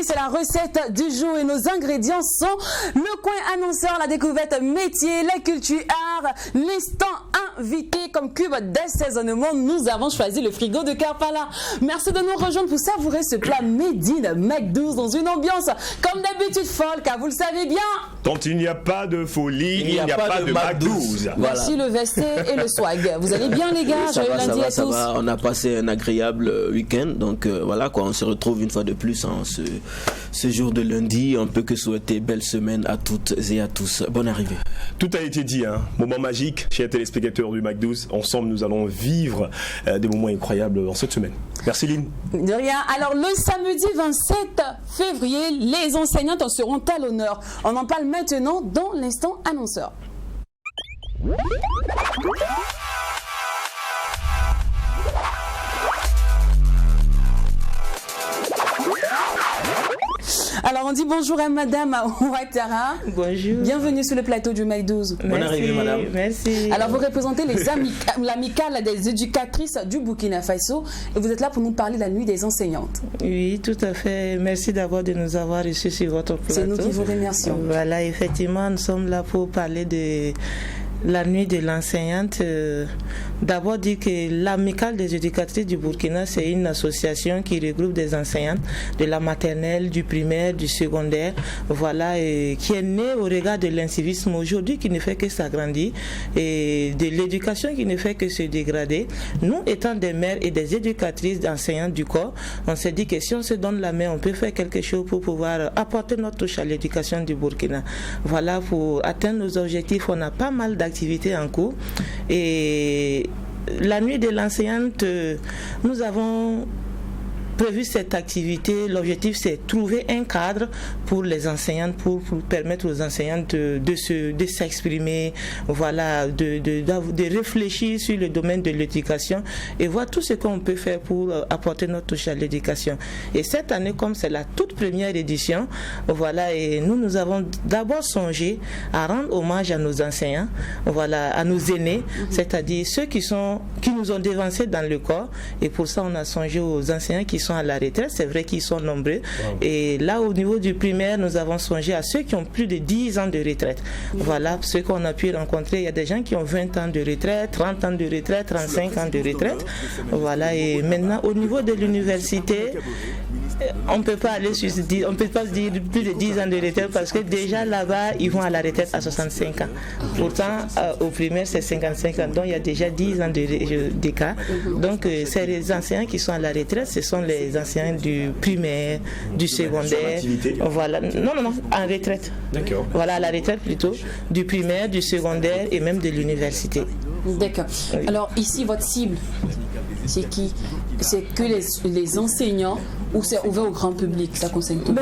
c'est la recette du jour et nos ingrédients sont le coin annonceur, la découverte métier, la culture art, l'instant invité comme cube d'assaisonnement. Nous avons choisi le frigo de Karpala. Merci de nous rejoindre pour savourer ce plat made in McDo's dans une ambiance comme d'habitude folle, car vous le savez bien. Quand il n'y a pas de folie, il n'y a pas de McDo's. Voici le vesté et le swag. Vous allez bien les gars? Joyeux lundi à tous. On a passé un agréable week-end, donc voilà quoi, on se retrouve une fois de plus ce jour de lundi. On peut que souhaiter belle semaine à toutes et à tous. Bonne arrivée. Tout a été dit, hein. Moment magique, chers téléspectateurs du McDo's. Ensemble, nous allons vivre des moments incroyables en cette semaine. Merci Lynn. De rien. Alors le samedi 27 février, les enseignantes en seront à l'honneur. On en parle maintenant dans l'instant annonceur. Alors on dit bonjour à Madame Ouattara. Bonjour. Bienvenue sur le plateau du McDo's. Bonne arrivée Madame. Merci. Alors vous représentez l'amicale des éducatrices du Burkina Faso et vous êtes là pour nous parler de la nuit des enseignantes. Oui, tout à fait. Merci de nous avoir reçus sur votre plateau. C'est nous qui vous remercions. Voilà, effectivement, nous sommes là pour parler de la nuit de l'enseignante. D'abord dire que l'amicale des éducatrices du Burkina, c'est une association qui regroupe des enseignantes de la maternelle, du primaire, du secondaire, voilà, et qui est née au regard de l'incivisme aujourd'hui qui ne fait que s'agrandir et de l'éducation qui ne fait que se dégrader. Nous, étant des mères et des éducatrices d'enseignantes du corps, on s'est dit que si on se donne la main, on peut faire quelque chose pour pouvoir apporter notre touche à l'éducation du Burkina. Voilà, pour atteindre nos objectifs, on a pas mal d'activités en cours et la nuit de l'enseignante, nous avons prévu cette activité. L'objectif, c'est trouver un cadre pour les enseignantes, pour permettre aux enseignantes de s'exprimer, voilà, de réfléchir sur le domaine de l'éducation et voir tout ce qu'on peut faire pour apporter notre touche à l'éducation. Et cette année, comme c'est la toute première édition, voilà, et nous avons d'abord songé à rendre hommage à nos enseignants, voilà, à nos aînés, c'est-à-dire ceux qui nous ont dévancés dans le corps. Et pour ça, on a songé aux enseignants qui sont à la retraite. C'est vrai qu'ils sont nombreux. Wow. Et là, au niveau du primaire, nous avons songé à ceux qui ont plus de 10 ans de retraite. Voilà, ceux qu'on a pu rencontrer. Il y a des gens qui ont 20 ans de retraite, 30 ans de retraite, 35 ans de retraite. Voilà, et maintenant, au niveau de l'université, on ne peut pas aller sur 10, on peut pas dire plus de 10 ans de retraite parce que déjà là-bas, ils vont à la retraite à 65 ans. Pourtant, au primaire, c'est 55 ans. Donc, il y a déjà 10 ans d'écart. Donc, c'est les enseignants qui sont à la retraite, ce sont les enseignants du primaire, du secondaire. Voilà. Non, en retraite. D'accord. Voilà, à la retraite plutôt, du primaire, du secondaire et même de l'université. D'accord. Oui. Alors, ici, votre cible, c'est qui? C'est que les enseignants ou c'est ouvert au grand public? Ça concerne tout.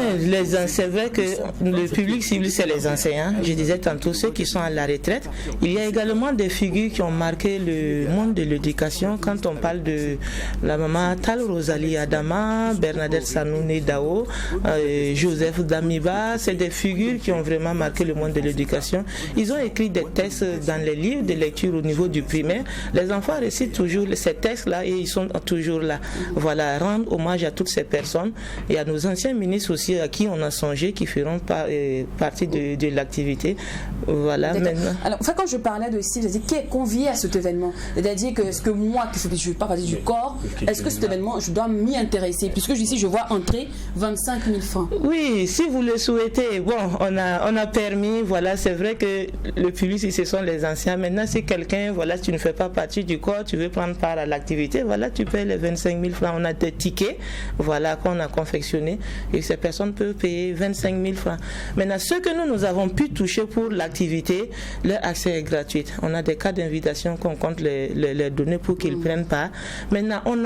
C'est vrai que le public cible, c'est les enseignants. Je disais tantôt ceux qui sont à la retraite. Il y a également des figures qui ont marqué le monde de l'éducation. Quand on parle de la maman Tal Rosalie Adama, Bernadette Sanoune Dao, Joseph Damiba, c'est des figures qui ont vraiment marqué le monde de l'éducation. Ils ont écrit des textes dans les livres de lecture au niveau du primaire. Les enfants récitent toujours ces textes-là et ils sont toujours là. Voilà, rendre hommage à toutes ces personnes et à nos anciens ministres aussi à qui on a songé, qui feront partie de l'activité. Voilà, maintenant. Alors, quand je parlais de cible, qui est convié à cet événement? C'est-à-dire que est-ce que moi, je ne suis pas partie du corps, est-ce que cet événement, je dois m'y intéresser? Puisque ici, je vois entrer 25 000 francs. Oui, si vous le souhaitez. Bon, on a permis, voilà, c'est vrai que le public, ce sont les anciens. Maintenant, si quelqu'un, voilà, tu ne fais pas partie du corps, tu veux prendre part à l'activité, voilà, tu payes les 25 000 francs. On a des tickets, voilà, qu'on a confectionnés et ces personnes peuvent payer 25 000 francs. Maintenant, ce que nous avons pu toucher pour l'activité, leur accès est gratuit. On a des cas d'invitation qu'on compte les donner pour qu'ils prennent part. Maintenant, on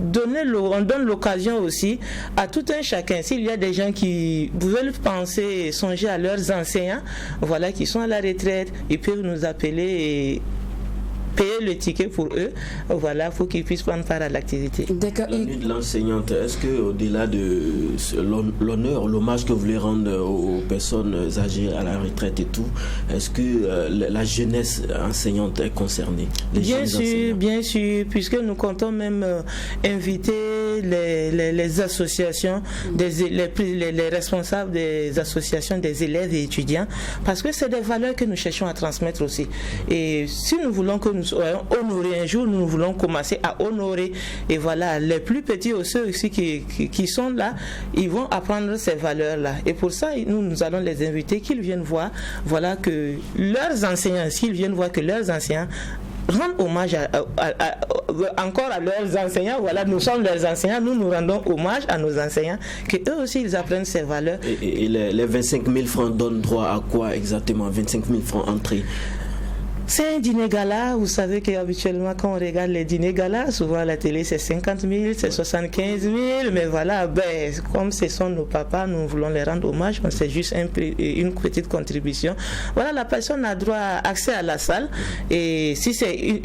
donne l'occasion aussi à tout un chacun. S'il y a des gens qui veulent penser, songer à leurs enseignants, voilà, qui sont à la retraite, ils peuvent nous appeler et payer le ticket pour eux, voilà, pour qu'ils puissent prendre part à l'activité. D'accord. La nuit de l'enseignante, est-ce que au-delà de l'honneur, l'hommage que vous voulez rendre aux personnes âgées à la retraite et tout, est-ce que la jeunesse enseignante est concernée? Bien sûr, puisque nous comptons même inviter les associations, les responsables des associations des élèves et étudiants, parce que c'est des valeurs que nous cherchons à transmettre aussi. Et si nous voulons que nous soyons honorés un jour, nous voulons commencer à honorer. Et voilà, les plus petits ou ceux aussi qui sont là, ils vont apprendre ces valeurs-là. Et pour ça, nous allons les inviter, qu'ils viennent voir, voilà, que leurs enseignants, s'ils viennent voir que leurs enseignants rendent hommage encore à leurs enseignants. Voilà, nous sommes leurs enseignants, nous rendons hommage à nos enseignants, que eux aussi ils apprennent ces valeurs. Et les 25 000 francs donnent droit à quoi exactement? 25 000 francs entrée? C'est un dîner gala. Vous savez qu'habituellement, quand on regarde les dîners gala, souvent à la télé, c'est 50 000, c'est 75 000. Mais voilà, comme ce sont nos papas, nous voulons les rendre hommage. C'est juste une petite contribution. Voilà, la personne a droit à accès à la salle. Et si c'est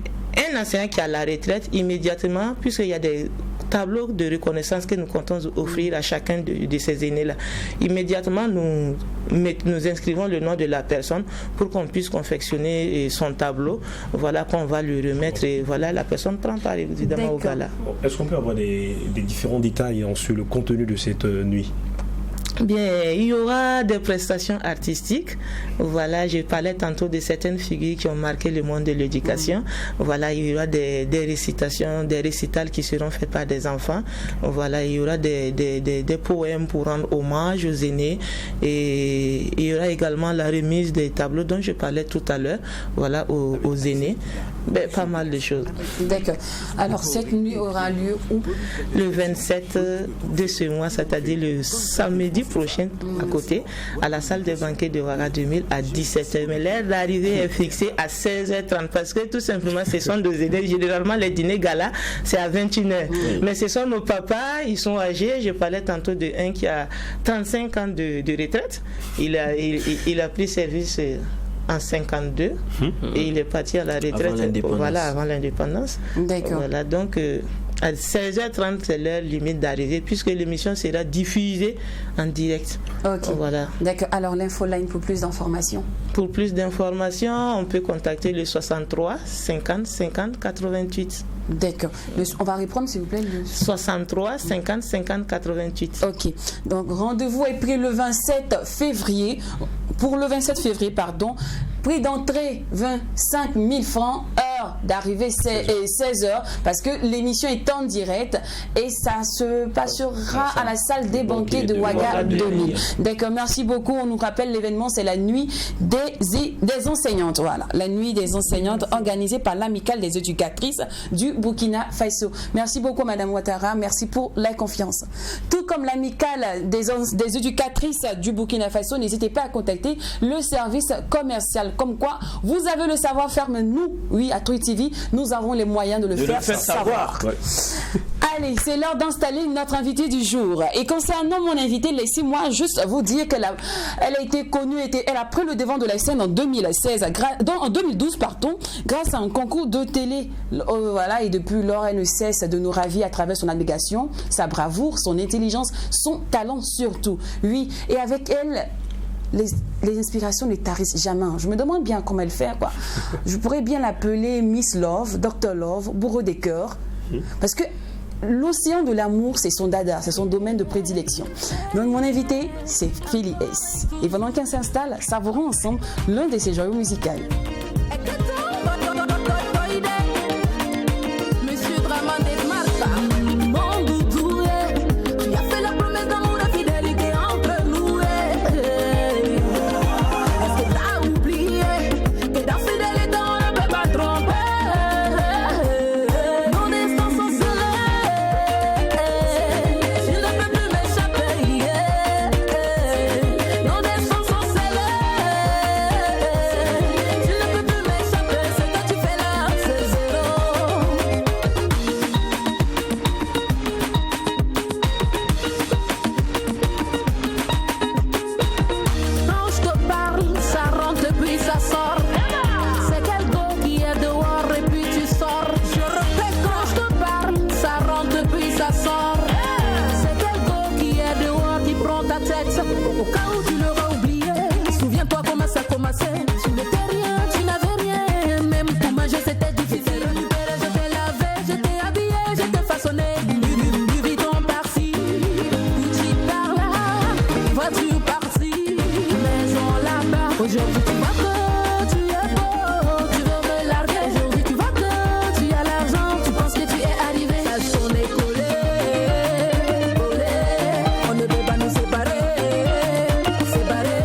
un enseignant qui a la retraite, immédiatement, puisqu'il y a des tableau de reconnaissance que nous comptons offrir à chacun de ces aînés-là. Immédiatement, nous inscrivons le nom de la personne pour qu'on puisse confectionner son tableau. Voilà, qu'on va lui remettre et voilà, la personne prend part évidemment au gala. Est-ce qu'on peut avoir des différents détails sur le contenu de cette nuit? Bien, il y aura des prestations artistiques. Voilà, je parlais tantôt de certaines figures qui ont marqué le monde de l'éducation. Voilà, il y aura des récitations, des récitals qui seront faits par des enfants. Voilà, il y aura des poèmes pour rendre hommage aux aînés. Et il y aura également la remise des tableaux dont je parlais tout à l'heure. Voilà, aux aînés. Pas mal de choses. D'accord. Alors, cette nuit aura lieu où? Le 27 de ce mois, c'est-à-dire le samedi prochain, à côté, à la salle des banquets de Ouaga 2000 à 17h. Mais l'heure d'arrivée est fixée à 16h30 parce que tout simplement, ce sont des aînés. Généralement, les dîners gala, c'est à 21h. Mais ce sont nos papas, ils sont âgés. Je parlais tantôt de un qui a 35 ans de retraite. Il a pris service en 52 et il est parti à la retraite avant l'indépendance. D'accord. Voilà, donc à 16h30 c'est l'heure limite d'arrivée puisque l'émission sera diffusée en direct. Ok. Voilà. D'accord. Alors l'infoline pour plus d'informations. Pour plus d'informations, on peut contacter le 63 50 50 88. D'accord. On va reprendre s'il vous plaît. 63 50 50 88. Ok. Donc rendez-vous est pris le 27 février. Pour le 27 février, prix d'entrée 25 000 francs, heure d'arrivée 16 heures, parce que l'émission est en direct et ça se passera à la salle des banquets de Ouaga 2000. D'accord, merci beaucoup. On nous rappelle l'événement, c'est la nuit des enseignantes. Voilà, la nuit des enseignantes organisée par l'amicale des éducatrices du Burkina Faso. Merci beaucoup, Madame Ouattara. Merci pour la confiance. Tout comme l'amicale des éducatrices du Burkina Faso, n'hésitez pas à contacter le service commercial. Comme quoi, vous avez le savoir-faire, mais nous, oui, à Truy TV, nous avons les moyens de le faire savoir. Ouais. Allez, c'est l'heure d'installer notre invité du jour. Et concernant mon invité, laissez-moi juste vous dire qu'elle a été connue, elle a pris le devant de la scène en 2016, en 2012, grâce à un concours de télé. Voilà, et depuis lors, elle ne cesse de nous ravir à travers son abnégation, sa bravoure, son intelligence, son talent surtout. Oui, et avec elle, les inspirations ne tarissent jamais. Je me demande bien comment elle fait, quoi. Je pourrais bien l'appeler Miss Love, Dr Love, bourreau des cœurs, parce que l'océan de l'amour, c'est son dada, c'est son domaine de prédilection. Donc mon invité, c'est Philly S. Et pendant qu'elle s'installe, savourons ensemble l'un de ses joyaux musicaux. Aujourd'hui tu vois que tu es beau, tu veux me larguer. Aujourd'hui tu vois que tu as l'argent, tu penses que tu es arrivé. Sache qu'on est collé, collé, on ne peut pas nous séparer, séparer.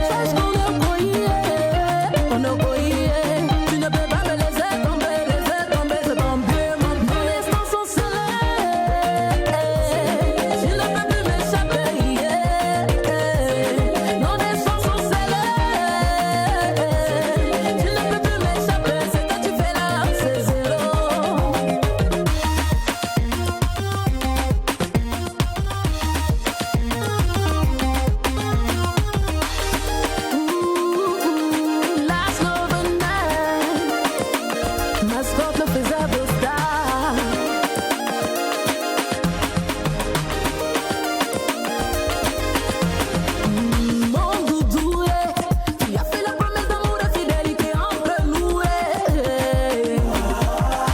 Sache qu'on est collé, on est collé. Tu ne peux pas me laisser tomber, c'est ton Dieu, mon Dieu. Nos destins sont scellés, je ne peux plus m'échapper. Nos destins sont scellés, je ne peux plus m'échapper. Ce que tu fais là, c'est zéro. Last of the night, mascotte le faisable star. Mon doudou, tu as fait la promesse d'amour et fidélité entre nous.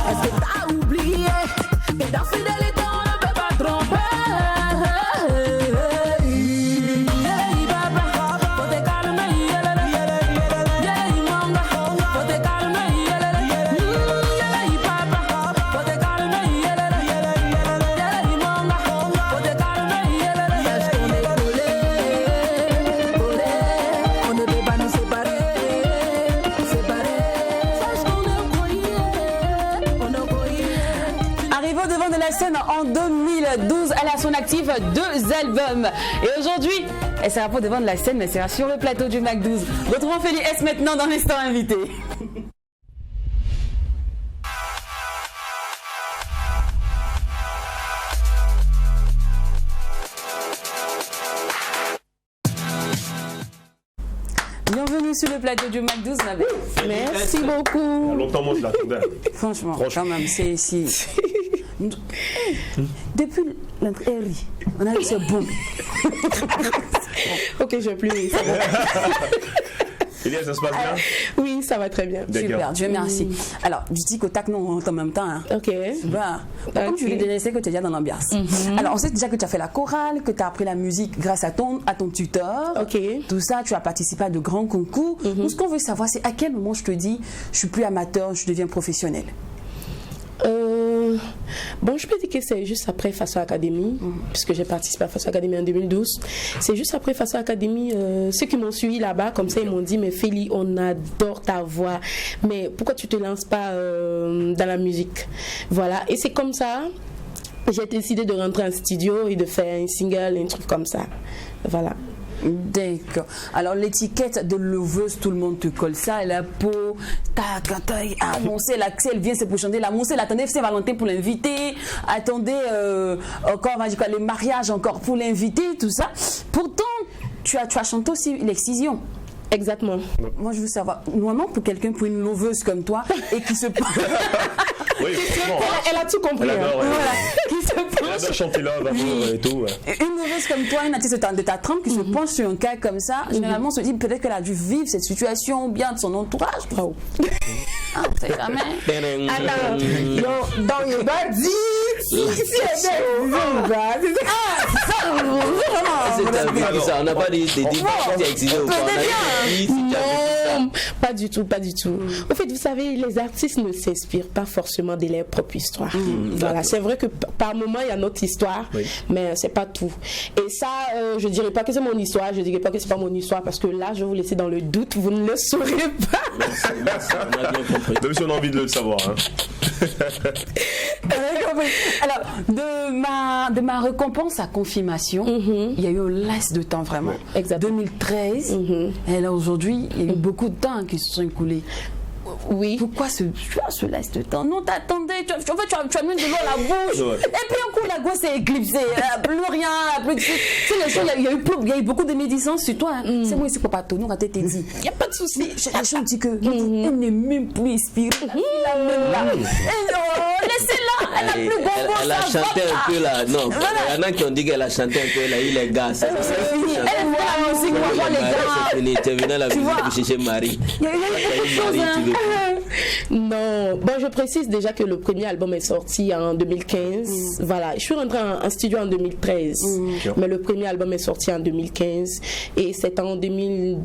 Est-ce que t'as oublié que dans fidélité on ne peut pas tromper? Hey papa, faut te calmer, hey manga, faut te calmer, hey papa, faut te calmer, hey manga, faut te calmer. Sache qu'on est collé, collé, on ne peut pas nous séparer, séparer. Sache qu'on est collé, on est collé. Arrivé au devant de la scène en 2012, elle a à son actif 2 albums. Et aujourd'hui, elle sera pas au devant de la scène, mais elle sera sur le plateau du Mac 12. Retrouvons Feli S maintenant dans l'instant invité. Bienvenue sur le plateau du Mac 12, Nabil. Merci beaucoup. Longtemps, moi, je l'attendais. Franchement, quand même, c'est ici. Depuis l'entrée, on a eu ce boom. Ok, je vais plus. Ça va. Elias, ça se passe bien? Oui, ça va très bien. Super, Dieu merci. Alors, du tic au tac, non, on rentre en même temps. Hein. Ok. Bah, comme tu l'as déjà dit, que tu es déjà dans l'ambiance. Alors, on sait déjà que tu as fait la chorale, que tu as appris la musique grâce à ton tuteur. Ok. Tout ça, tu as participé à de grands concours. Nous, ce qu'on veut savoir, c'est à quel moment je te dis, je suis plus amateur, je deviens professionnel. Bon, je peux dire que c'est juste après Faso Academy, puisque j'ai participé à Faso Academy en 2012. C'est juste après Faso Academy, ceux qui m'ont suivi là-bas, comme ça, ils m'ont dit, mais Feli, on adore ta voix, mais pourquoi tu te lances pas dans la musique? Voilà, et c'est comme ça, j'ai décidé de rentrer en studio et de faire un single, un truc comme ça. Voilà. D'accord. Alors l'étiquette de loveuse, tout le monde te colle ça, la peau, Moncel, elle vient c'est pour chanter, la Moncel attendez Saint-Valentin pour l'inviter, attendez encore on va dire quoi, les mariages encore pour l'inviter, tout ça. Pourtant, tu as chanté aussi l'excision. Exactement. Moi je veux savoir, normalement pour quelqu'un, pour une loveuse comme toi et qui se Oui, Elle a tout compris. Elle adore, voilà, qui se elle penche. adore chanter là, et tout. Ouais. Une loveuse comme toi, une artiste de ta trempe qui se penche sur un cas comme ça, généralement on se dit peut-être qu'elle a dû vivre cette situation bien de son entourage. Bravo. Ah, on sait jamais. Alors, dans le body, On n'a pas dit non, pas du tout, pas du tout. Au fait, vous savez, les artistes ne s'inspirent pas forcément de leur propre histoire. Voilà, c'est vrai que par moment il y a notre histoire, mais c'est pas tout. Et ça, je dirais pas que c'est mon histoire, je dirais pas que c'est pas mon histoire parce que là, je vais vous laisser dans le doute, vous ne le saurez pas. Même si on a envie de le savoir. Hein. Alors, de ma récompense à confirmation, il y a eu un laps de temps vraiment. Exact. 2013, et là aujourd'hui, il y a eu beaucoup de temps qui se sont écoulés. Oui. Pourquoi ce laps de temps? Non, t'attendais, tu as mis de l'eau à la bouche, et puis un coup la gosse s'est éclipsée, plus rien, plus de... Tu sais, les gens, il y a eu beaucoup de médisance sur toi. Hein. C'est moi ici, papa Tono, quand t'es dit, il n'y a pas de souci. Les gens disent que elle n'est même plus inspirée. Laissez-la, elle a plus bon Elle a chanté un peu là. Non, il y en a qui ont dit qu'elle a chanté un peu là. Il est gars. C'est fini. Elle fait la musique, moi, les gars. C'est fini. Tu es venu à la musique pour chercher Marie. Il y a eu beaucoup de choses. Non, bon, je précise déjà que le premier album est sorti en 2015. Voilà, je suis rentrée en studio en 2013, mais le premier album est sorti en 2015 et c'est en 2012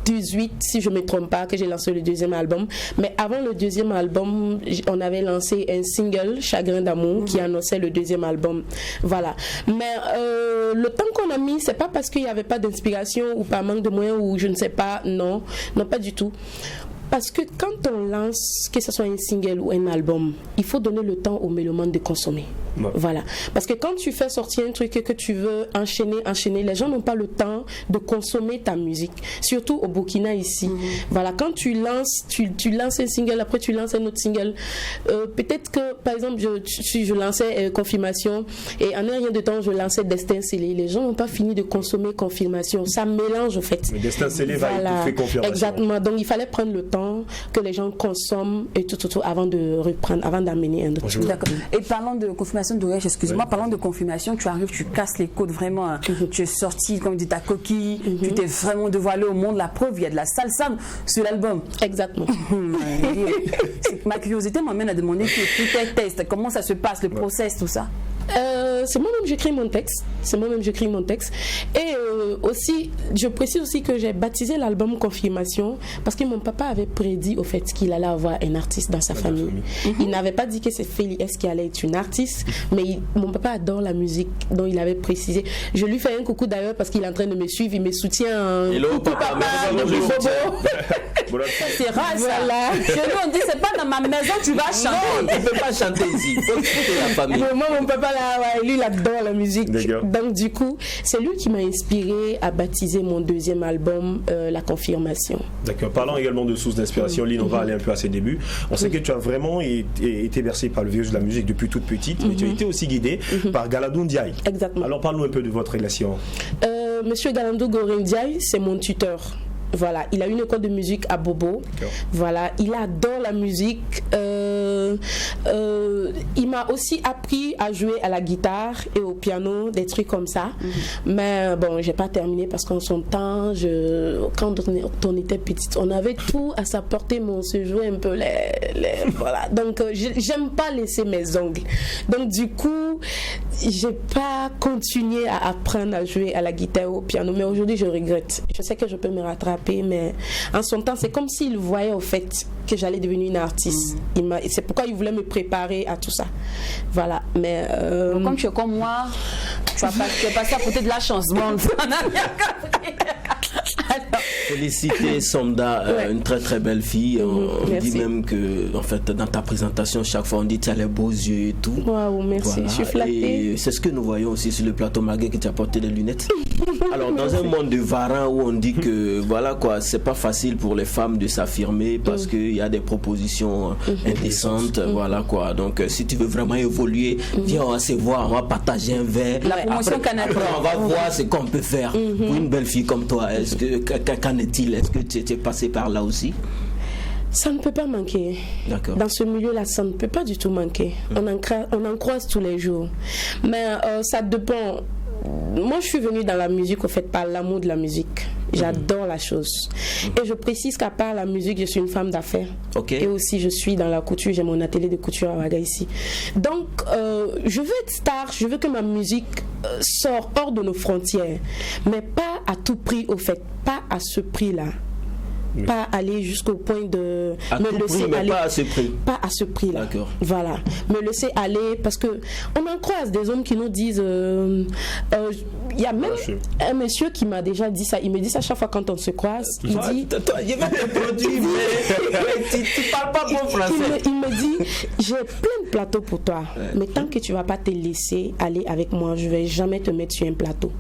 2018, si je ne me trompe pas, que j'ai lancé le deuxième album. Mais avant le deuxième album, on avait lancé un single, Chagrin d'amour, qui annonçait le deuxième album. Voilà. Mais le temps qu'on a mis, c'est pas parce qu'il n'y avait pas d'inspiration ou par manque de moyens ou je ne sais pas. Non, pas du tout. Parce que quand on lance, que ce soit un single ou un album, il faut donner le temps aux mélomanes de consommer. Ouais. Voilà. Parce que quand tu fais sortir un truc que tu veux enchaîner, les gens n'ont pas le temps de consommer ta musique. Surtout au Burkina ici. Voilà. Quand tu lances un single, après tu lances un autre single. Peut-être que, par exemple, je lançais Confirmation et en un rien de temps, je lançais Destin Scellé. Les gens n'ont pas fini de consommer Confirmation. Ça mélange, en fait. Mais Destin Scellé va étouffer Confirmation. Exactement. Donc, il fallait prendre le temps que les gens consomment et tout avant de reprendre, avant d'amener un autre. D'accord. Et parlant de Confirmation, Doresh, excuse-moi, parlant de Confirmation, tu arrives, tu casses les codes vraiment. Tu es sorti, comme dit ta coquille, tu t'es vraiment dévoilé au monde. La preuve, il y a de la salsa sur l'album. Exactement. Ma curiosité m'amène à demander tous tes tests. Comment ça se passe, le process, tout ça? C'est moi-même j'écris mon texte. Et aussi, je précise aussi que j'ai baptisé l'album Confirmation parce que mon papa avait prédit au fait qu'il allait avoir un artiste dans sa famille. Il n'avait pas dit que c'est Félie S qui allait être une artiste, mais mon papa adore la musique, donc il avait précisé. Je lui fais un coucou d'ailleurs parce qu'il est en train de me suivre, il me soutient. Hello papa, c'est rare ça. Voilà. Chez nous on dit c'est pas dans ma maison tu vas chanter. Non, tu peux pas chanter ici. Faut écouter la famille. Moi mon papa là, lui il adore la musique. Donc du coup, c'est lui qui m'a inspiré à baptiser mon deuxième album La Confirmation. D'accord. Parlant également de sources d'inspiration, Lynn, on va aller un peu à ses débuts. On sait que tu as vraiment été bercée par le virus de la musique depuis toute petite, mais tu as été aussi guidée par Galandou Ndiaye. Exactement. Alors parle-nous un peu de votre relation. Monsieur Galandou Ndiaye, c'est mon tuteur. Voilà, il a une école de musique à Bobo. Voilà, il adore la musique. Il m'a aussi appris à jouer à la guitare et au piano, des trucs comme ça. Mais bon, j'ai pas terminé parce qu'en son temps, quand on était petite, on avait tout à sa portée, mais on se jouait un peu voilà. Donc, j'aime pas laisser mes ongles. Donc, du coup, j'ai pas continué à apprendre à jouer à la guitare et au piano. Mais aujourd'hui, je regrette. Je sais que je peux me rattraper, mais en son temps, c'est comme s'il voyait au fait que j'allais devenir une artiste. C'est pourquoi il voulait me préparer à tout ça. Voilà. Mais comme tu es comme moi, tu es passé à côté de la chance. Bon, on a bien compris. Féliciter Somda, une très très belle fille. On dit même que, en fait, dans ta présentation, chaque fois on dit que tu as les beaux yeux et tout. Waouh, merci, voilà. Je suis flattée. Et c'est ce que nous voyons aussi sur le plateau, malgré que tu as porté des lunettes. Alors, dans un monde de varan où on dit que, voilà quoi, c'est pas facile pour les femmes de s'affirmer parce qu'il y a des propositions indécentes, voilà quoi. Donc, si tu veux vraiment évoluer, viens, on va se voir, on va partager un verre. La promotion après, on va voir ce qu'on peut faire pour une belle fille comme toi. Qu'en est-il? Est-ce que tu es passé par là aussi? Ça ne peut pas manquer. D'accord. Dans ce milieu-là, ça ne peut pas du tout manquer. On en croise tous les jours. Mais ça dépend. Moi, je suis venue dans la musique, au fait, par l'amour de la musique. J'adore la chose. Et je précise qu'à part la musique, je suis une femme d'affaires. Okay. Et aussi, je suis dans la couture. J'ai mon atelier de couture à Ouaga ici. Donc, je veux être star. Je veux que ma musique sorte hors de nos frontières. Mais pas à tout prix, au fait. Pas à ce prix-là. Pas aller jusqu'au point de me laisser aller. Pas à ce prix. Pas à ce prix-là. D'accord. Voilà. Me laisser aller parce que on en croise des hommes qui nous disent. Il y a même un monsieur qui m'a déjà dit ça. Il me dit ça chaque fois quand on se croise. Il dit. Toi, il va te produire, mais tu parles pas bon français. Il me dit j'ai plein de plateaux pour toi, mais tant que tu vas pas te laisser aller avec moi, je vais jamais te mettre sur un plateau.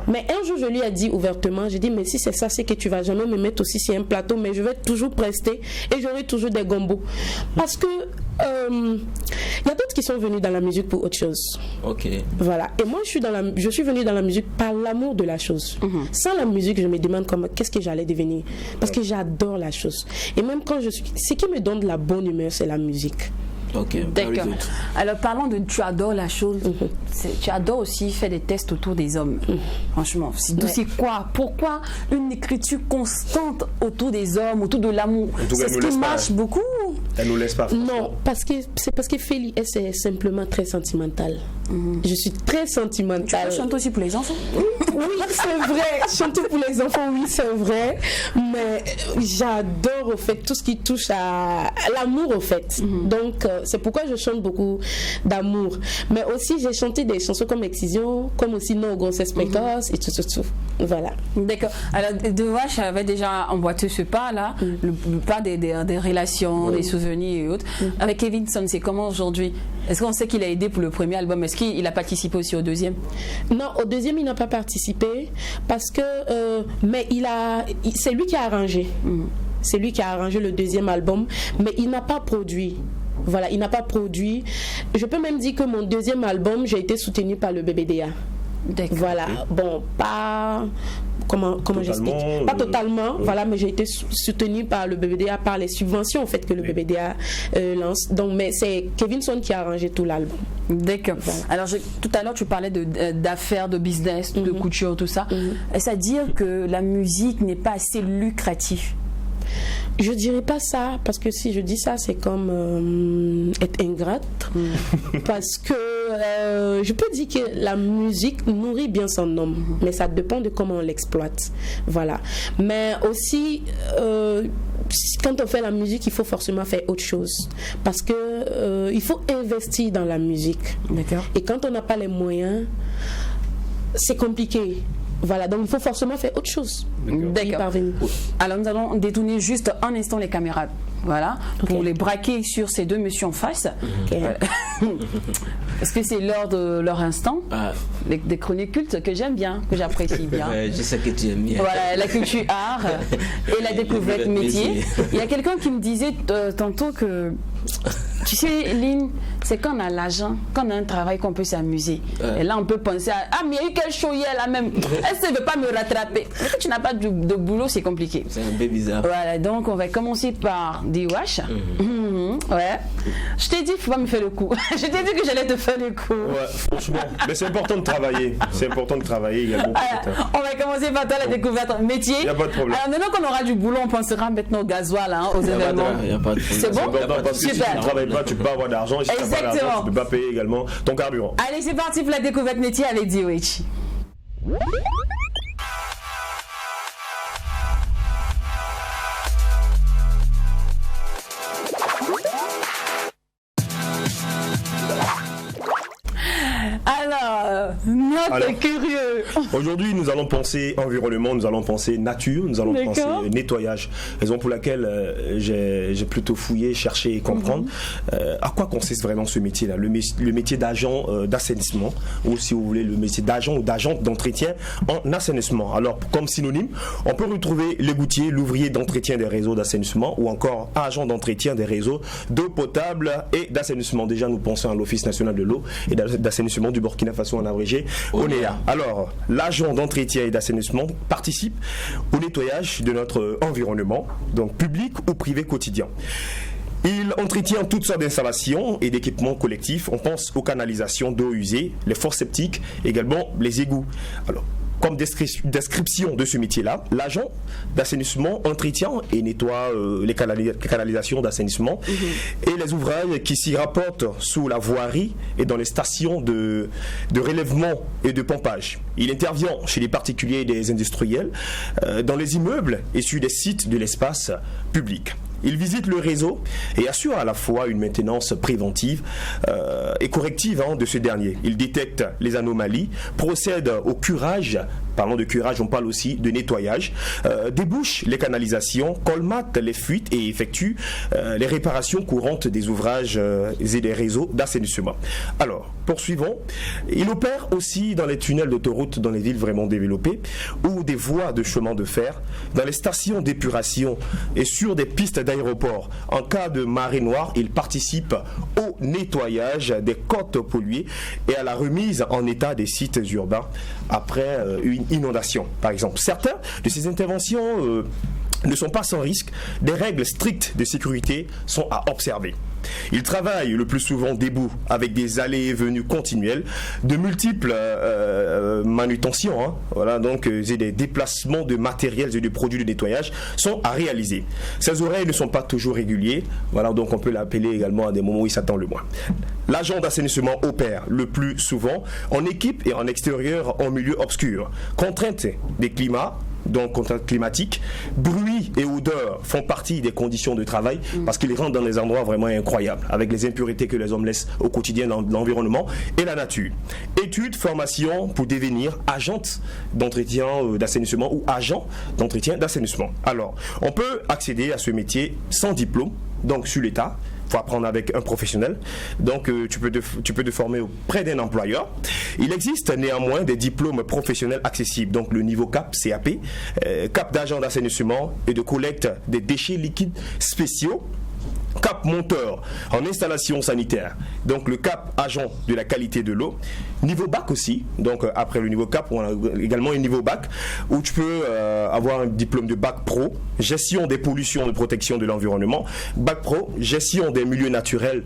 Mais un jour, je lui ai dit ouvertement, j'ai dit mais si c'est ça, c'est que tu vas jamais me mettre aussi sur un plateau, mais je vais toujours prester et j'aurai toujours des gombos. Parce que il y a d'autres qui sont venus dans la musique pour autre chose. Ok. Voilà. Et moi, je suis venue dans la musique par l'amour de la chose. Sans la musique, je me demande qu'est-ce que j'allais devenir. Parce que j'adore la chose. Et même quand ce qui me donne de la bonne humeur, c'est la musique. Ok, d'accord. Alors parlons de tu adores la chose, tu adores aussi faire des tests autour des hommes. Franchement, c'est quoi? Pourquoi une écriture constante autour des hommes, autour de l'amour? C'est ce qui marche beaucoup. Elle nous laisse pas. Non, parce que Félie, elle, c'est simplement très sentimentale. Je suis très sentimentale. Tu chantes aussi pour les enfants? Oui, c'est vrai. Chanter pour les enfants, oui, c'est vrai. Mais j'adore, au fait, tout ce qui touche à l'amour, au fait. Donc, c'est pourquoi je chante beaucoup d'amour. Mais aussi, j'ai chanté des chansons comme Excision, comme aussi Non aux grossesses précoces et tout. Voilà. D'accord. Alors, De Wash avait déjà emboîté ce pas-là, le pas des relations, des souvenirs et autres. Avec Kevinson, c'est comment aujourd'hui? Est-ce qu'on sait qu'il a aidé pour le premier album? Est-ce qu'il a participé aussi au deuxième? Non, au deuxième, il n'a pas participé parce que, mais c'est lui qui a arrangé. C'est lui qui a arrangé le deuxième album, mais il n'a pas produit. Voilà, il n'a pas produit. Je peux même dire que mon deuxième album, j'ai été soutenue par le BBDA. Voilà, bon, pas... Comment j'explique? Pas totalement, voilà, mais j'ai été soutenue par le BBDA, par les subventions en fait que le BBDA lance. Donc, mais c'est Kevinson qui a arrangé tout l'album. D'accord. Voilà. Alors, tout à l'heure, tu parlais d'affaires, de business, de couture, tout ça. Est-ce à dire que la musique n'est pas assez lucrative? Je dirais pas ça, parce que si je dis ça, c'est comme être ingrate. Parce que je peux dire que la musique nourrit bien son homme, mais ça dépend de comment on l'exploite. Voilà. Mais aussi, quand on fait la musique, il faut forcément faire autre chose. Parce que il faut investir dans la musique. D'accord. Et quand on n'a pas les moyens, c'est compliqué. Voilà, donc il faut forcément faire autre chose. D'accord. Alors nous allons détourner juste un instant les caméras. Voilà, pour les braquer sur ces deux messieurs en face. Est-ce que c'est l'heure de leur instant? Des chroniques cultes que j'aime bien, que j'apprécie bien. Je sais que tu aimes bien. Voilà, la culture art et la découverte métier. Il y a quelqu'un qui me disait tantôt que, tu sais, Lynn, c'est quand on a l'argent, quand on a un travail qu'on peut s'amuser. Et là, on peut penser à mais il y a eu quel show hier là même. Est-ce qu'elle ne veut pas me rattraper? Quand tu n'as pas de boulot, c'est compliqué. C'est un peu bizarre. Voilà, donc on va commencer par D-Wash. Ouais. Je t'ai dit, il ne faut pas me faire le coup. Je t'ai dit que j'allais te faire le coup. Ouais, franchement. Mais c'est important de travailler. C'est important de travailler. Il y a beaucoup on va commencer par toi, la découverte métier. Il n'y a pas de problème. Alors maintenant qu'on aura du boulot, on pensera maintenant au gasoil, aux événements. Il n'y a pas de problème. C'est bon? Parce que si tu ne travailles pas, tu ne peux pas avoir d'argent. Et si tu n'as pas d'argent, tu ne peux pas payer également ton carburant. Allez, c'est parti pour la découverte métier avec D-Wash. Alors, curieux. Aujourd'hui, nous allons penser environnement, nous allons penser nature, nous allons penser nettoyage. Raison pour laquelle j'ai plutôt fouillé, cherché et comprendre à quoi consiste vraiment ce métier-là. Le métier d'agent d'assainissement, ou si vous voulez, le métier d'agent ou d'agente d'entretien en assainissement. Alors, comme synonyme, on peut retrouver l'égoutier, l'ouvrier d'entretien des réseaux d'assainissement, ou encore agent d'entretien des réseaux d'eau potable et d'assainissement. Déjà, nous pensons à l'Office national de l'eau et d'assainissement du Burkina Faso en abrégé, ONEA. Alors, l'agent d'entretien et d'assainissement participe au nettoyage de notre environnement, donc public ou privé quotidien. Il entretient toutes sortes d'installations et d'équipements collectifs. On pense aux canalisations d'eau usée, les fosses septiques, également les égouts. Alors, comme description de ce métier-là, l'agent d'assainissement entretient et nettoie les canalisations d'assainissement et les ouvrages qui s'y rapportent sous la voirie et dans les stations de relèvement et de pompage. Il intervient chez les particuliers et des industriels, dans les immeubles et sur des sites de l'espace public. Il visite le réseau et assure à la fois une maintenance préventive et corrective de ce dernier. Il détecte les anomalies, procède au curage. Parlant de curage, on parle aussi de nettoyage, débouche les canalisations, colmate les fuites et effectue les réparations courantes des ouvrages et des réseaux d'assainissement. Alors, poursuivons. Il opère aussi dans les tunnels d'autoroute dans les villes vraiment développées ou des voies de chemin de fer, dans les stations d'épuration et sur des pistes d'aéroport. En cas de marée noire, il participe au nettoyage des côtes polluées et à la remise en état des sites urbains après une inondation, par exemple. Certaines de ces interventions ne sont pas sans risque. Des règles strictes de sécurité sont à observer. Ils travaillent le plus souvent debout, avec des allées et venues continuelles, de multiples manutentions, hein. Voilà, donc des déplacements de matériels et de produits de nettoyage sont à réaliser. Ces horaires ne sont pas toujours réguliers, voilà, donc on peut l'appeler également à des moments où il s'attend le moins. L'agent d'assainissement opère le plus souvent en équipe et en extérieur en milieu obscur. Contraintes des climats, donc contraintes climatiques, bruit et odeur font partie des conditions de travail parce qu'ils rentrent dans des endroits vraiment incroyables avec les impuretés que les hommes laissent au quotidien dans l'environnement et la nature. Études, formation pour devenir agente d'entretien d'assainissement ou agent d'entretien d'assainissement. Alors, on peut accéder à ce métier sans diplôme, donc sur l'État. Il faut apprendre avec un professionnel. Donc, tu peux te former auprès d'un employeur. Il existe néanmoins des diplômes professionnels accessibles. Donc, le niveau CAP, CAP, CAP d'agent d'assainissement et de collecte des déchets liquides spéciaux. CAP monteur en installation sanitaire, donc le CAP agent de la qualité de l'eau. Niveau bac aussi, donc après le niveau CAP, on a également un niveau bac où tu peux avoir un diplôme de bac pro, gestion des pollutions de protection de l'environnement, bac pro, gestion des milieux naturels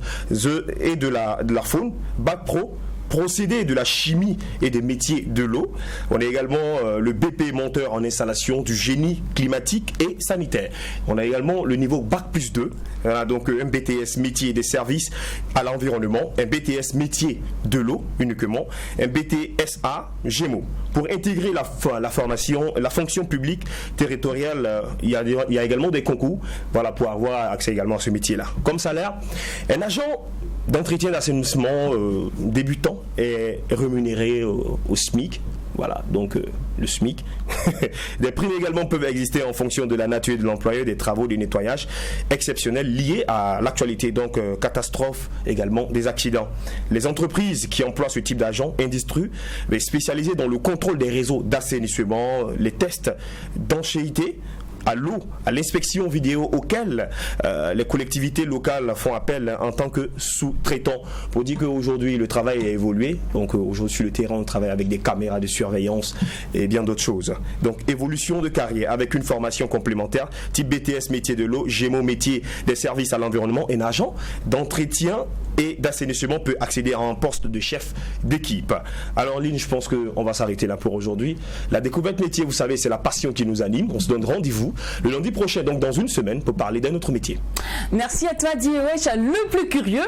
et de la faune, bac pro, procédé de la chimie et des métiers de l'eau. On a également le BP monteur en installation du génie climatique et sanitaire. On a également le niveau Bac plus 2, voilà, donc un BTS métier des services à l'environnement, un BTS métier de l'eau uniquement, un BTSA Gémeaux. Pour intégrer la formation, la fonction publique territoriale, il y a également des concours, voilà, pour avoir accès également à ce métier-là. Comme salaire, un agent d'entretien d'assainissement débutant est rémunéré au SMIC. Voilà, donc le SMIC. Des primes également peuvent exister en fonction de la nature de l'employeur, des travaux de nettoyage exceptionnels liés à l'actualité, donc catastrophes également, des accidents. Les entreprises qui emploient ce type d'agents industrie spécialisées dans le contrôle des réseaux d'assainissement, les tests d'étanchéité à l'eau, à l'inspection vidéo auxquelles les collectivités locales font appel en tant que sous-traitants. Pour dire qu'aujourd'hui le travail a évolué, donc aujourd'hui sur le terrain on travaille avec des caméras de surveillance et bien d'autres choses. Donc évolution de carrière avec une formation complémentaire type BTS métier de l'eau, Gémeaux métier des services à l'environnement, et un agent d'entretien et d'assainissement peut accéder à un poste de chef d'équipe. Alors Lynn, je pense qu'on va s'arrêter là pour aujourd'hui. La découverte métier, vous savez, c'est la passion qui nous anime. On se donne rendez-vous le lundi prochain, donc dans une semaine, pour parler d'un autre métier. Merci à toi, Diewesh, le plus curieux.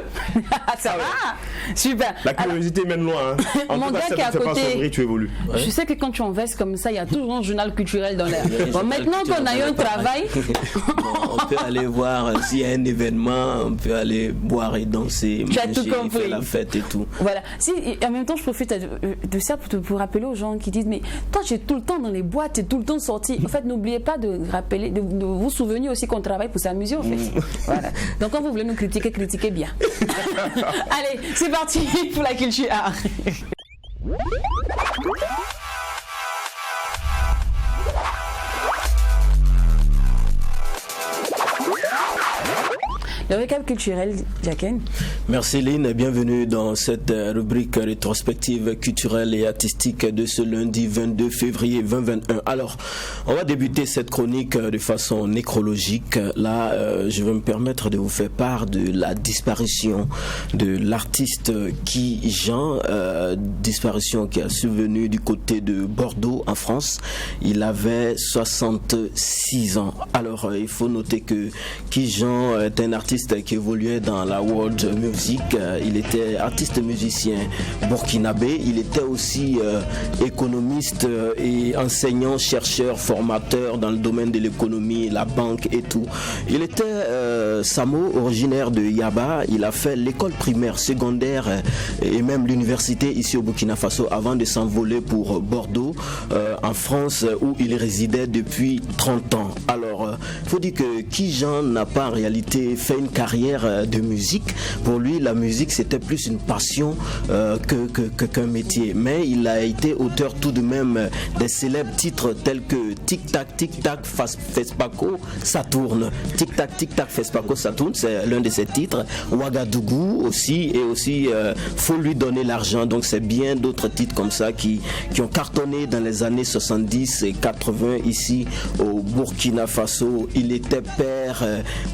Ça va? Super. La curiosité mène loin. Hein. En mon tout gars cas, ça qui est à ne fait pas côté, sombrer, tu évolues. Ouais. Je sais que quand tu en vestes comme ça, il y a toujours un journal culturel dans l'air. Bon, maintenant qu'on a eu un travail... On peut aller voir s'il y a un événement, on peut aller boire et danser, manger, faire la fête et tout. Voilà. Si, en même temps, je profite de ça pour rappeler aux gens qui disent, mais toi, tu es tout le temps dans les boîtes, tu es tout le temps sorti. En fait, n'oubliez pas de rappeler, de vous souvenir aussi qu'on travaille pour s'amuser, en fait. Voilà. Donc, quand vous voulez nous critiquer, critiquez bien. Allez, c'est parti pour la culture art. Le récap culturel, Jacqueline. Merci Lynn et bienvenue dans cette rubrique rétrospective culturelle et artistique de ce lundi 22 février 2021. Alors, on va débuter cette chronique de façon nécrologique. Là, je vais me permettre de vous faire part de la disparition de l'artiste Guy Jean, disparition qui a survenu du côté de Bordeaux en France. Il avait 66 ans. Alors, il faut noter que Guy Jean est un artiste qui évoluait dans la world music. Il était artiste musicien burkinabé. Il était aussi économiste et enseignant, chercheur, formateur dans le domaine de l'économie, la banque et tout. Il était Samo, originaire de Yaba. Il a fait l'école primaire, secondaire et même l'université ici au Burkina Faso avant de s'envoler pour Bordeaux en France où il résidait depuis 30 ans. Alors, il faut dire que Guy Jean n'a pas en réalité fait une carrière de musique. Pour lui, la musique c'était plus une passion qu'un métier. Mais il a été auteur tout de même des célèbres titres tels que Tic Tac Fespaco, ça tourne. Tic Tac Fespaco, ça tourne, c'est l'un de ses titres. Ouagadougou aussi, et aussi Faut lui donner l'argent. Donc c'est bien d'autres titres comme ça qui ont cartonné dans les années 70 et 80 ici au Burkina Faso. Bello. Il était père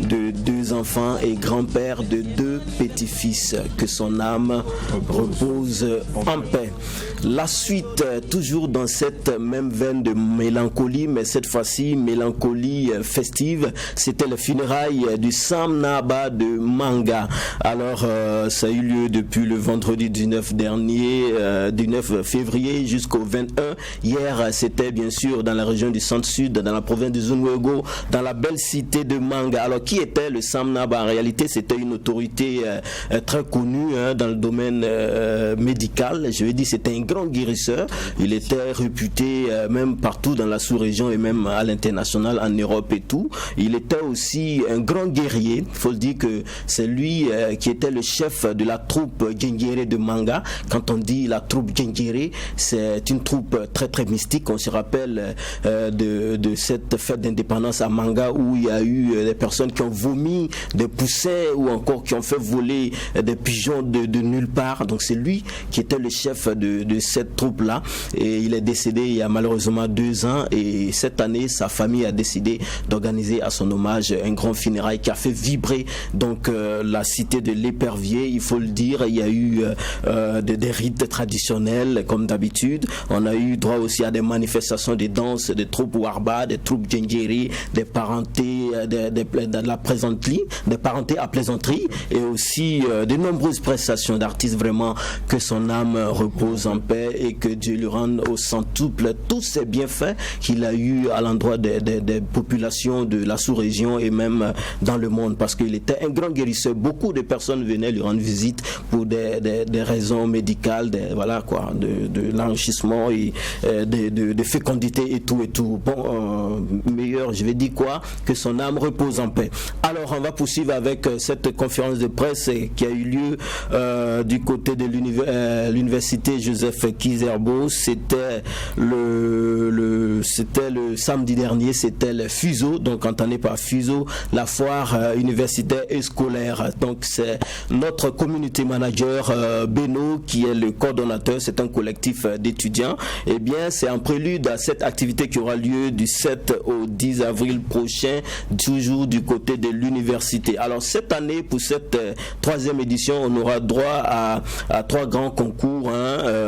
de 2 enfants et grand-père de 2 petits-fils. Que son âme repose en paix. La suite, toujours dans cette même veine de mélancolie, mais cette fois-ci mélancolie festive, c'était le funérailles du Sam Naba de Manga. Alors ça a eu lieu depuis le vendredi 19 février jusqu'au 21. Hier, c'était bien sûr dans la région du centre-sud, dans la province de Zunwego, dans la belle cité de Manga. Alors qui était le Sam Naba? En réalité, c'était une autorité très connu dans le domaine médical. Je vais dire, c'était un grand guérisseur. Il était réputé même partout dans la sous-région et même à l'international, en Europe et tout. Il était aussi un grand guerrier. Il faut le dire que c'est lui qui était le chef de la troupe Gengere de Manga. Quand on dit la troupe Gengere, c'est une troupe très très mystique. On se rappelle de cette fête d'indépendance à Manga où il y a eu des personnes qui ont vomi des poussets ou encore qui ont fait voler des pigeons de nulle part. Donc c'est lui qui était le chef de cette troupe-là. Et il est décédé il y a malheureusement 2 ans. Et cette année, sa famille a décidé d'organiser à son hommage un grand funérail qui a fait vibrer donc la cité de l'Épervier. Il faut le dire, il y a eu des rites traditionnels comme d'habitude. On a eu droit aussi à des manifestations de danse, des troupes Warba, des troupes Gengeri, des parentés, de la plaisanterie, des parentés à plaisanterie et aussi de nombreuses prestations d'artistes. Vraiment que son âme repose en paix et que Dieu lui rende au centuple tous ces bienfaits qu'il a eu à l'endroit des populations de la sous-région et même dans le monde, parce qu'il était un grand guérisseur. Beaucoup de personnes venaient lui rendre visite pour des raisons médicales, voilà quoi, de l'enrichissement et de fécondité et tout. Bon, meilleur, je vais dire quoi, que son âme repose en paix. Alors on va poursuivre avec cette conférence de presse qui a eu lieu du côté de l'université Joseph Kizerbo. C'était le samedi dernier, c'était le FUSO, donc entendez par FUSO, la foire universitaire et scolaire. Donc c'est notre community manager Beno qui est le coordonnateur, c'est un collectif d'étudiants. Et bien c'est un prélude à cette activité qui aura lieu du 7 au 10 avril prochain, toujours du côté de l'université. Alors cette année, pour cette 3e édition, on aura droit à 3 grands concours,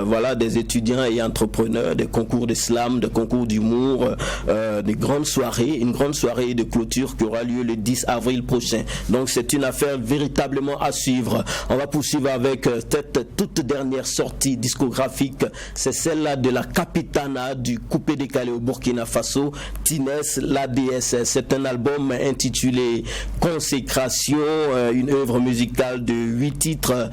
voilà, des étudiants et entrepreneurs, des concours de slam, des concours d'humour, des grandes soirées, une grande soirée de clôture qui aura lieu le 10 avril prochain. Donc c'est une affaire véritablement à suivre. On va poursuivre avec cette toute dernière sortie discographique, c'est celle-là de la Capitana du coupé décalé au Burkina Faso, Tines la déesse. C'est un album intitulé Consécration, une œuvre musicale de 8 titres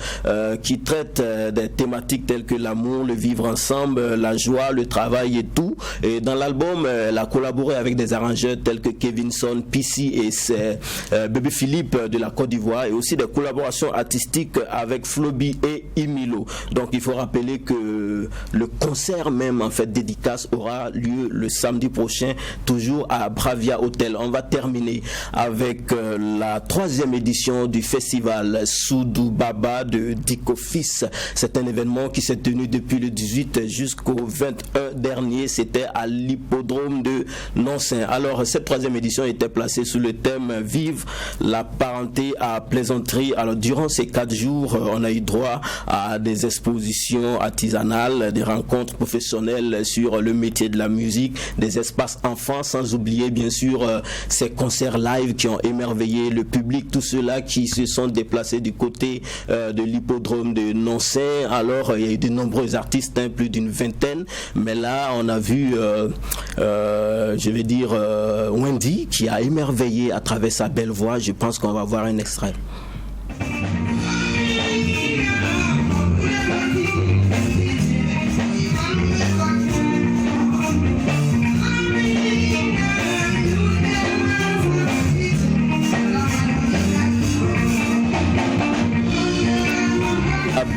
qui traite des thématiques telles que l'amour, le vivre ensemble, la joie, le travail et tout. Et dans l'album, elle a collaboré avec des arrangeurs tels que Kevinson, PC et Bébé Philippe de la Côte d'Ivoire, et aussi des collaborations artistiques avec Floby et Imilo. Donc il faut rappeler que le concert même en fait dédicace aura lieu le samedi prochain, toujours à Bravia Hotel. On va terminer avec la 3e édition du festival Soudou Baba de Diko Fils. C'est un événement qui s'est tenu depuis le 18 jusqu'au 21 dernier. C'était à l'hippodrome de Nancy. Alors cette 3e édition était placée sous le thème Vive la parenté à plaisanterie. Alors durant ces 4 jours, on a eu droit à des expositions artisanales, des rencontres professionnelles sur le métier de la musique, des espaces enfants, sans oublier bien sûr ces concerts live qui ont émerveillé le public, tous ceux-là qui se sont déplacés du côté de l'hippodrome de Nancy. Alors il y a eu de nombreux artistes, plus d'une vingtaine, mais là on a vu je vais dire Wendy qui a émerveillé à travers sa belle voix. Je pense qu'on va voir un extrait.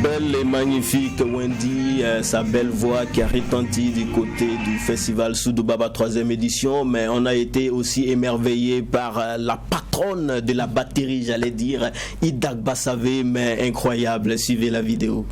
Belle et magnifique Wendy, sa belle voix qui a retenti du côté du festival Soudou Baba 3e édition, mais on a été aussi émerveillé par la patronne de la batterie, j'allais dire Idak Bassavé, mais incroyable. Suivez la vidéo.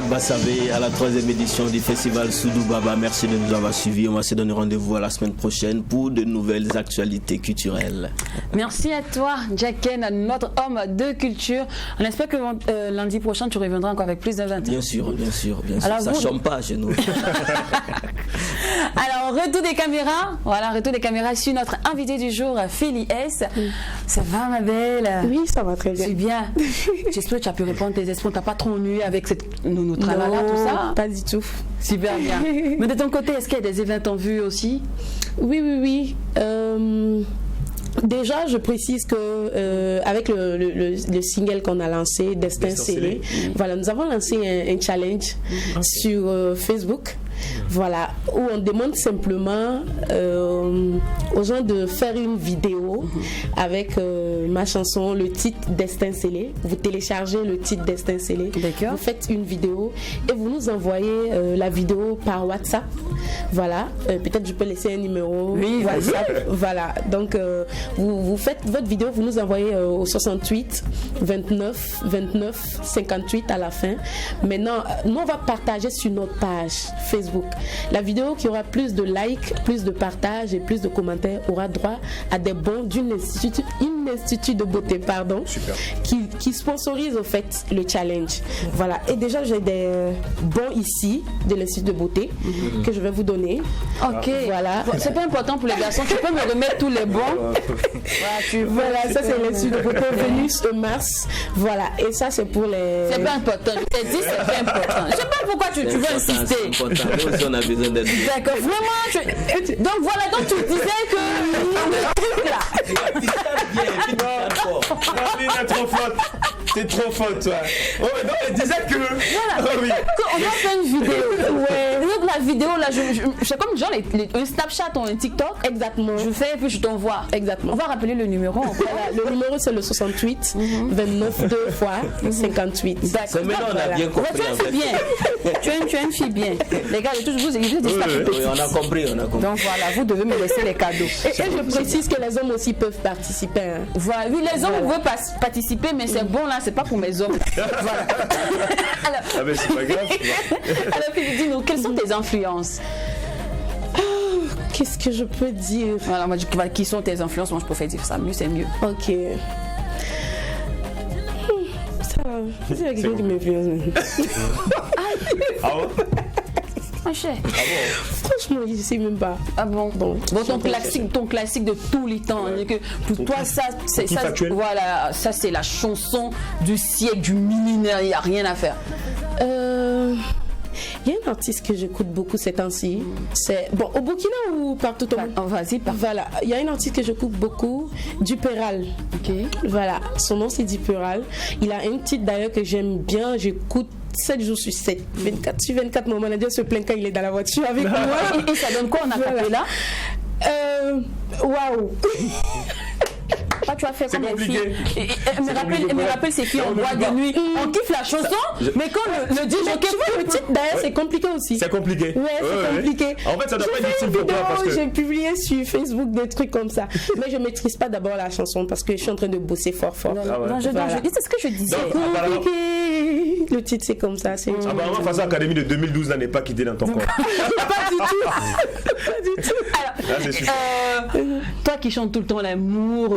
Bassavé à la 3e édition du festival Soudou Baba. Merci de nous avoir suivis. On va se donner rendez-vous à la semaine prochaine pour de nouvelles actualités culturelles. Merci à toi, Jacken, notre homme de culture. On espère que lundi prochain, tu reviendras encore avec plus d'invités. Bien sûr, bien sûr, bien sûr. Alors, ça ne chôme pas chez nous. Alors, retour des caméras. Voilà, retour des caméras sur notre invité du jour, Félie S. Ça va, ma belle? Oui, ça va très bien. C'est bien. J'espère que tu as pu répondre tes espoirs. T'as pas trop ennuyé avec nos tralala, tout ça? Pas du tout. Super bien. Mais de ton côté, est-ce qu'il y a des événements en vue aussi? Oui. Déjà, je précise que avec le single qu'on a lancé, Destin Scellé, voilà, nous avons lancé un challenge sur Facebook. Voilà, où on demande simplement aux gens de faire une vidéo avec ma chanson, le titre Destin Scellé. Vous téléchargez le titre Destin Scellé. Vous faites une vidéo et vous nous envoyez la vidéo par WhatsApp. Voilà, peut-être je peux laisser un numéro WhatsApp. Voilà, donc vous faites votre vidéo, vous nous envoyez au 68 29 29 58 à la fin. Maintenant, nous on va partager sur notre page Facebook. La vidéo qui aura plus de likes, plus de partages et plus de commentaires aura droit à des bons d'une institut de beauté, pardon, qui sponsorise au fait le challenge. Voilà. Et déjà j'ai des bons ici de l'institut de beauté que je vais vous donner. Ok. Voilà. C'est pas important pour les garçons. Tu peux me remettre tous les bons. Voilà, ça c'est l'institut de beauté Vénus et Mars. Voilà. Et ça c'est pour les. C'est pas important. Je t'ai dit c'est pas important. Je sais pas pourquoi tu veux insister. C'est important. Nous aussi on a besoin d'être. D'accord. Vraiment. Donc voilà. Donc tu disais que le truc là. Non, trop faute. T'es trop faute, toi. Oh, non, elle disait que. Voilà. Oh, oui. On a fait une vidéo. Donc la vidéo là, c'est comme genre un Snapchat ou un TikTok. Exactement. Je fais et puis je t'envoie. Exactement. On va rappeler le numéro. Voilà, le numéro c'est le 68 29 2 fois 58. C'est maintenant on a bien compris. Tu es une fille bien. Tu es une fille bien. Les gars, je vous ai dit oui, on a compris. Donc voilà, vous devez me laisser les cadeaux. Et je précise que les hommes aussi peuvent participer. Hein. Voilà, oui, les hommes veulent participer, mais c'est bon là, c'est pas pour mes hommes. Voilà. Alors, ah mais c'est pas grave. Alors, puis dis-nous, quelles sont tes influences? Qu'est-ce que je peux dire? Voilà, moi, qui sont tes influences? Moi, je préfère dire ça, mieux c'est mieux. Ok. Ça va. C'est quelqu'un qui m'influence. Ah ouais? Ah bon? Franchement, je sais même pas. Ah bon? Bon, ton classique de tous les temps. Que pour toi, ça, c'est ça. Voilà, ça c'est la chanson du siècle, du millénaire. Il n'y a rien à faire. Il y a un artiste que j'écoute beaucoup ces temps-ci. C'est bon au Burkina ou partout au monde. Vas-y, Voilà, il y a un artiste que j'écoute beaucoup, Duperal. Ok. Voilà, son nom c'est Duperal. Il a un titre d'ailleurs que j'aime bien. J'écoute 7 jours sur 7, 24 sur 24. Mon manager se plaint quand il est dans la voiture avec moi. Et ça donne quoi en acapella? Waouh. Tu as fait comme les compliqué. filles. Elle me rappelle ces filles en boîte de nuit. On kiffe la chanson, mais quand le DJ le titre d'ailleurs c'est compliqué aussi. C'est compliqué. Ouais, c'est compliqué. En fait, ça doit pas être utile pour toi parce que j'ai publié sur Facebook des trucs comme ça, mais je maîtrise pas d'abord la chanson parce que je suis en train de bosser fort. Non, c'est ce que je disais. Compliqué. Le titre c'est comme ça. Apparemment, Faso Academy de 2012 n'est pas quitté dans ton corps. Pas du tout. Alors, c'est super. Toi qui chantes tout le temps l'amour,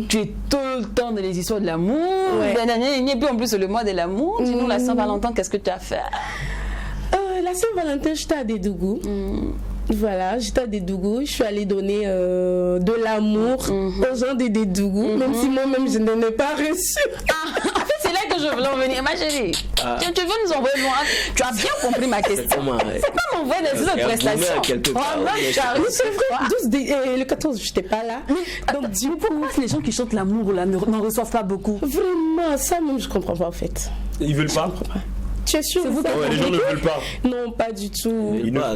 tu es tout le temps dans les histoires de l'amour. Ouais. Et puis en plus le mois de l'amour. Dis-nous la Saint-Valentin, qu'est-ce que tu as fait? La Saint-Valentin, j'étais à Dédougou. Voilà, j'étais à Dédougou. Je suis allée donner de l'amour aux gens de Dédougou, même si moi-même je n'en ai pas reçu. En fait, c'est là que je voulais en venir. Ma chérie, tu veux nous envoyer loin? Tu as bien compris ma question. C'est pas m'envoyer des autres prestations. C'est vrai, le 14, je n'étais pas là. Donc, du coup, pourquoi les gens qui chantent l'amour là n'en reçoivent pas beaucoup? Vraiment, ça même, je comprends pas en fait. Ils veulent pas? Tu es sûr? Les gens ne veulent pas. Non, pas du tout. Pas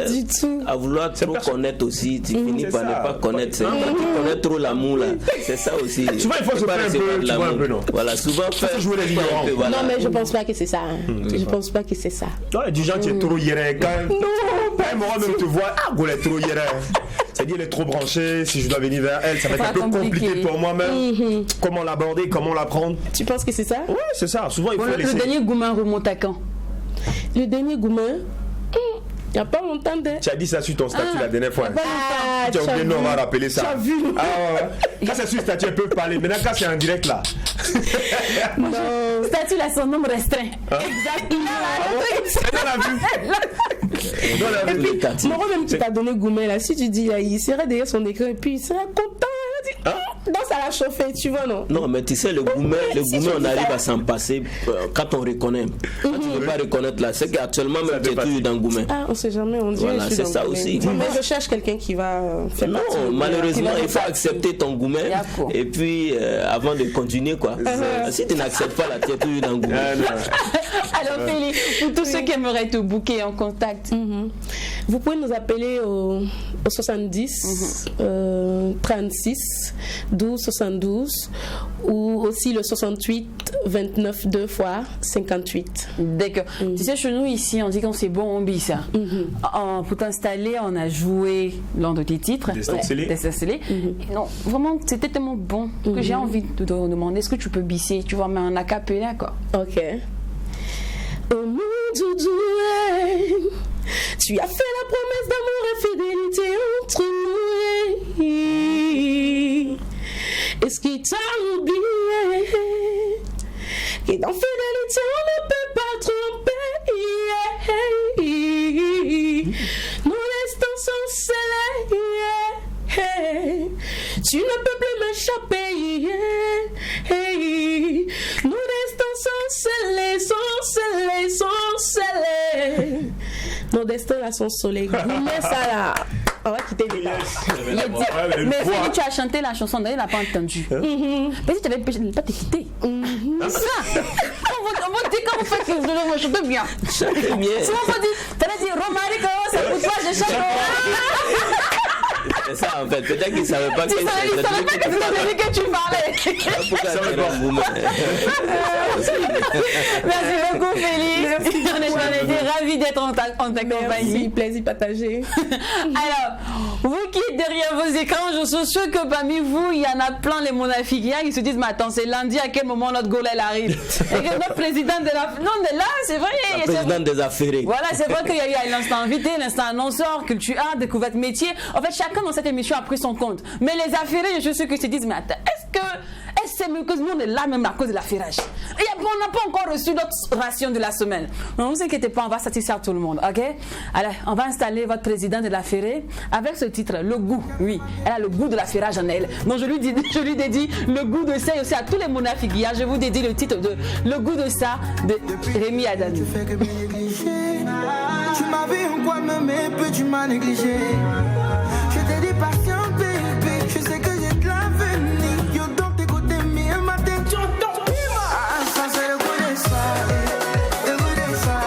du tout. À vouloir trop connaître aussi, tu finis par ne pas connaître. Tu connais trop l'amour là. C'est ça aussi. Souvent, il faut se faire un peu, tu vois un peu, non? Voilà, souvent faire jouer les ignorants. Non, mais je pense pas que c'est ça. Je pense pas que c'est ça. Ouais, du genre, tu es trop yéré. Quand moi même te voit, elle est trop yéré. C'est-à-dire, elle est trop branchée. Si je dois venir vers elle, ça va être un peu compliqué pour moi-même. Comment l'aborder, comment la prendre? Tu penses que c'est ça? Ouais, c'est ça. Souvent, il faut laisser. Le dernier Gouman remonte à quand? Le dernier gourmet, il n'y a pas longtemps de... Tu as dit ça sur ton statut la dernière fois. Tu as oublié, non, on va rappeler ça. Tu as vu. Ah, ouais. Quand c'est sur le statut, elles peuvent parler. Maintenant, quand c'est en direct, là. Non. Statut là, son nombre restreint. Exactement. On l'a vu. On l'a vu. Et puis, Moro même qui t'a donné gourmet là, si tu dis là, il serait derrière son écran et puis il serait content. Il dit, dans ça l'a chauffé, tu vois, non? Non, mais tu sais, le gourmet, on arrive à s'en passer quand on reconnaît. Quand tu ne veux pas reconnaître là, c'est qu'actuellement, même tu es toujours dans le gourmet. Ah, on sait jamais, on dit. Voilà, c'est ça aussi. Mais je cherche quelqu'un qui va faire non, partie. malheureusement, il faut accepter ton gourmet. Et puis, avant de continuer, quoi. Si tu n'acceptes pas, là, tu es toujours dans le gourmet. Alors, Félix, pour tous ceux qui aimeraient te booker en contact, vous pouvez nous appeler au 70 36 12 72 ou aussi le 68 29 2 fois 58. D'accord. Tu sais, chez nous ici, on dit qu'on c'est bon, on bille ça. Pour t'installer, on a joué l'un de tes titres. Destin scellé. Non, vraiment, c'était tellement bon que j'ai envie de te demander est-ce que tu peux bisser, tu vois, mais en acapella, quoi. Ok. Oh mon doudou, tu as fait la promesse d'amour et fidélité entre nous. Est-ce qu'il t'a oublié que dans fidélité on ne peut pas tromper? Nos destins sont scellés. Tu ne peux plus m'échapper. Nos destins sont scellés. Nos destins là sont scellés. Gourmet ça là. On va quitter les gars. Mais Félix, tu as chanté la chanson, d'ailleurs, il n'a pas entendu. Mais si tu avais pêché, il n'allait pas te quitter. C'est ça. On va dire quand vous faites que vous chantez bien. Chantez bien. Sinon, on va dire, tu allais dire, Romarico, c'est pour toi, je chante. C'est ça en fait, peut-être qu'ils ne savaient pas que tu savais pas que c'était que tu parlais. Merci beaucoup Félix. On était ravis d'être en ta compagnie. Merci, plaisir partagé. Alors, vous qui êtes derrière vos écrans, je suis sûr que parmi vous, il y en a plein les monafigiens qui se disent, mais attends, c'est lundi, à quel moment notre goal elle arrive? Et que notre président de la... Non, mais là, c'est vrai. Le président des affaires. Voilà, c'est vrai qu'il y a eu l'instant invité, l'instant annonceur, culture art, découverte métier. En fait, chacun dans cette émission a pris son compte. Mais les affairés, je suis sûr qu'ils se disent, mais attends, est-ce que c'est mieux que ce monde est là même à cause de l'affairage? On n'a pas encore reçu notre ration de la semaine. Ne vous inquiétez pas, on va satisfaire tout le monde, ok? Alors, on va installer votre président de l'affairé avec ce titre, le goût. Oui, elle a le goût de l'affairage en elle. Donc, je lui dédie le goût de ça et aussi à tous les monafigiens. Je vous dédie le titre de Le goût de ça de Rémi Adami. Tu m'as vu en quoi me mais peu tu m'as négligé. Je t'ai dit patient bébé, je sais que j'ai de l'avenir. Yo donc tes côtés mais ma tête ah ça c'est le goût de ça, le goût de ça,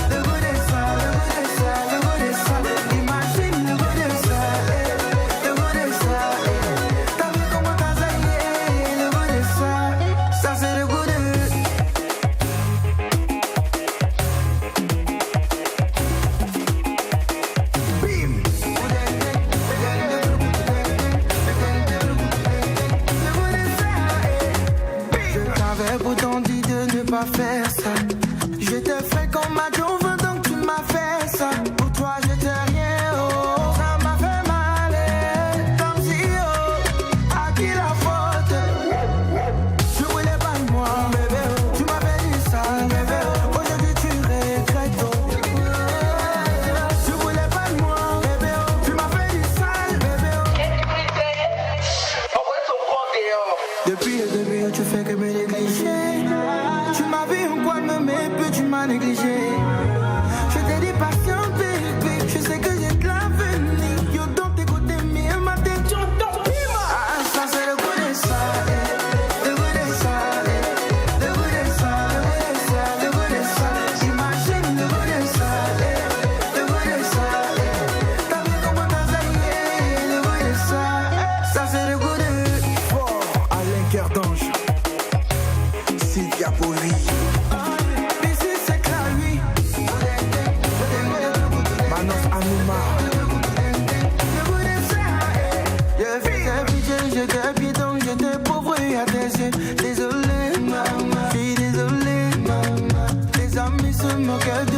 le goût de ça, le goût de ça, imagine le goût de ça, le goût de ça. T'as vu comment t'as zaillé, le goût de ça, ça c'est le goût de bim.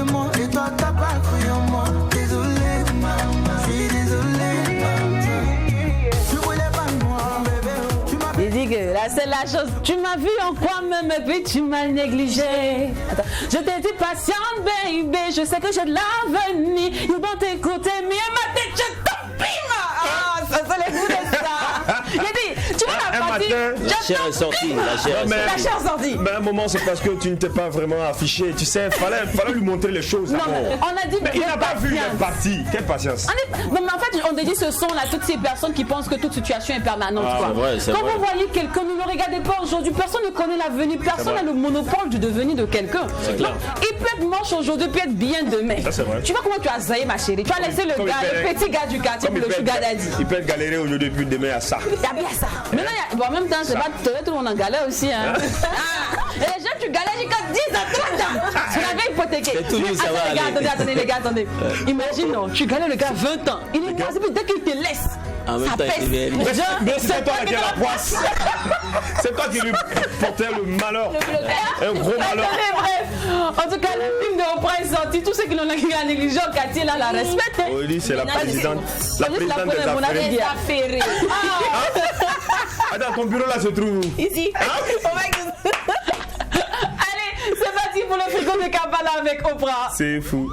de moi et toi t'as pas cru en moi. Désolé, je suis désolé. Je voulais pas de moi, bébé. Tu m'as Il dit que là c'est la chose. Tu m'as vu en quoi même et puis tu m'as négligé. Attends. Je t'ai dit patiente baby, je sais que j'ai de l'avenir. You dans tes côtés, mais ma tête je t'en pime. Ah, ça c'est les goûts de ça. Il dit, tu vois la partie. La chair est sortie. La chair est sortie. La chair est sortie. Mais à un moment, c'est parce que tu ne t'es pas vraiment affiché. Tu sais, fallait lui montrer les choses. Non, d'abord. mais on a dit Mais il n'a pas vu, il patience. est parti. Quelle patience. Non, mais en fait, on dit ce sont là toutes ces personnes qui pensent que toute situation est permanente. Ah, quoi. c'est vrai, c'est Quand vrai. vous voyez quelqu'un, ne le regardez pas aujourd'hui. Personne ne connaît l'avenir. Personne n'a le monopole du devenir de quelqu'un. clair. Il peut être moche aujourd'hui, il peut être bien demain. Ça, c'est vrai. Tu vois comment tu as zaï, ma chérie. Tu as laissé le Comme gars, il le fait- petit gars du quartier Comme pour le sugar daddy. il peut être galéré aujourd'hui puis demain à ça. Il y a bien ça. Maintenant, bon, en même temps, c'est pas tout le monde en galère aussi. Hein. Et les gens, tu galères jusqu'à 10 ans, 30 ans. Tu l'avais hypothéqué. C'est toujours ça va Les gars, aller. attendez, les gars, attendez. Imagine, non, tu galères le gars 20 ans. Il est moisi, puis dès qu'il te laisse. En même ça temps, pèse. il est- Mais c'est toi qui as la poisse. C'est toi qui lui portais le malheur. Un gros malheur. Bref, en tout cas, le film de Oprah est sorti. Tous ceux qui l'ont négligé au quartier, là, la respectent. Hein. Oli, c'est la Maintenant, présidente. La C'est juste la présidente des première, mon affaires. avis. Les affairés. Attends, ton bureau là se trouve où? Ici. Oh my God. Allez, c'est parti pour le frigo de Kampala avec Oprah. C'est fou.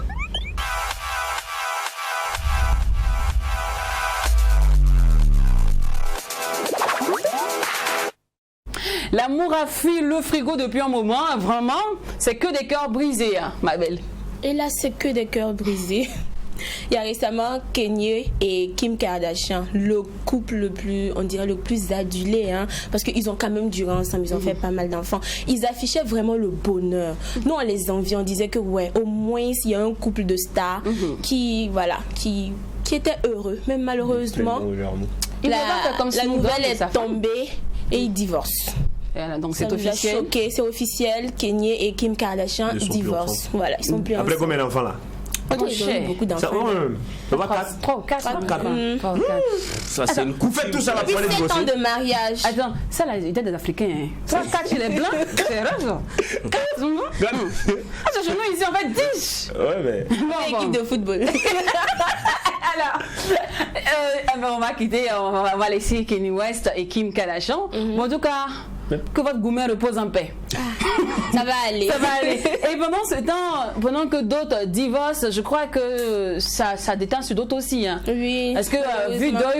L'amour a fui le frigo depuis un moment. Vraiment, c'est que des cœurs brisés, hein, ma belle. Et là, c'est que des cœurs brisés. Il y a récemment Kanye et Kim Kardashian, le couple le plus, on dirait le plus adulé, hein, parce qu'ils ont quand même duré ensemble, ils ont fait pas mal d'enfants. Ils affichaient vraiment le bonheur. Nous, on les enviait, on disait que ouais, au moins il y a un couple de stars qui, voilà, qui était heureux. Mais malheureusement, Il va pas faire comme la Snoop nouvelle Dogg et est sa femme. tombée et ils divorcent. Voilà, donc Ça c'est nous a officiel. choqué, c'est officiel. Kanye et Kim Kardashian Ils sont plus divorcent. ensemble. Voilà, ils sont plus Après ensemble. combien d'enfants là? Ils ont eu beaucoup Ça d'enfants. va, va 4. 3 ou 4. Ça, c'est une Vous faites tout ça à la Depuis poêle de 7 ans bosser. de mariage. Attends, ça là, l'idée des Africains. Hein. 3, 4 chez les Blancs, c'est vrai ça. 4, Ah, ce genou ici, en fait 10. Ouais, mais. L'équipe de football. Alors, on va quitter, on va laisser Kanye West et Kim Kardashian. Bon, en tout cas, que votre gourmet repose en paix. Ça va aller. Ça va aller. Et pendant ce temps, pendant que d'autres divorcent, je crois que ça déteint sur d'autres aussi. Hein. Oui. Parce que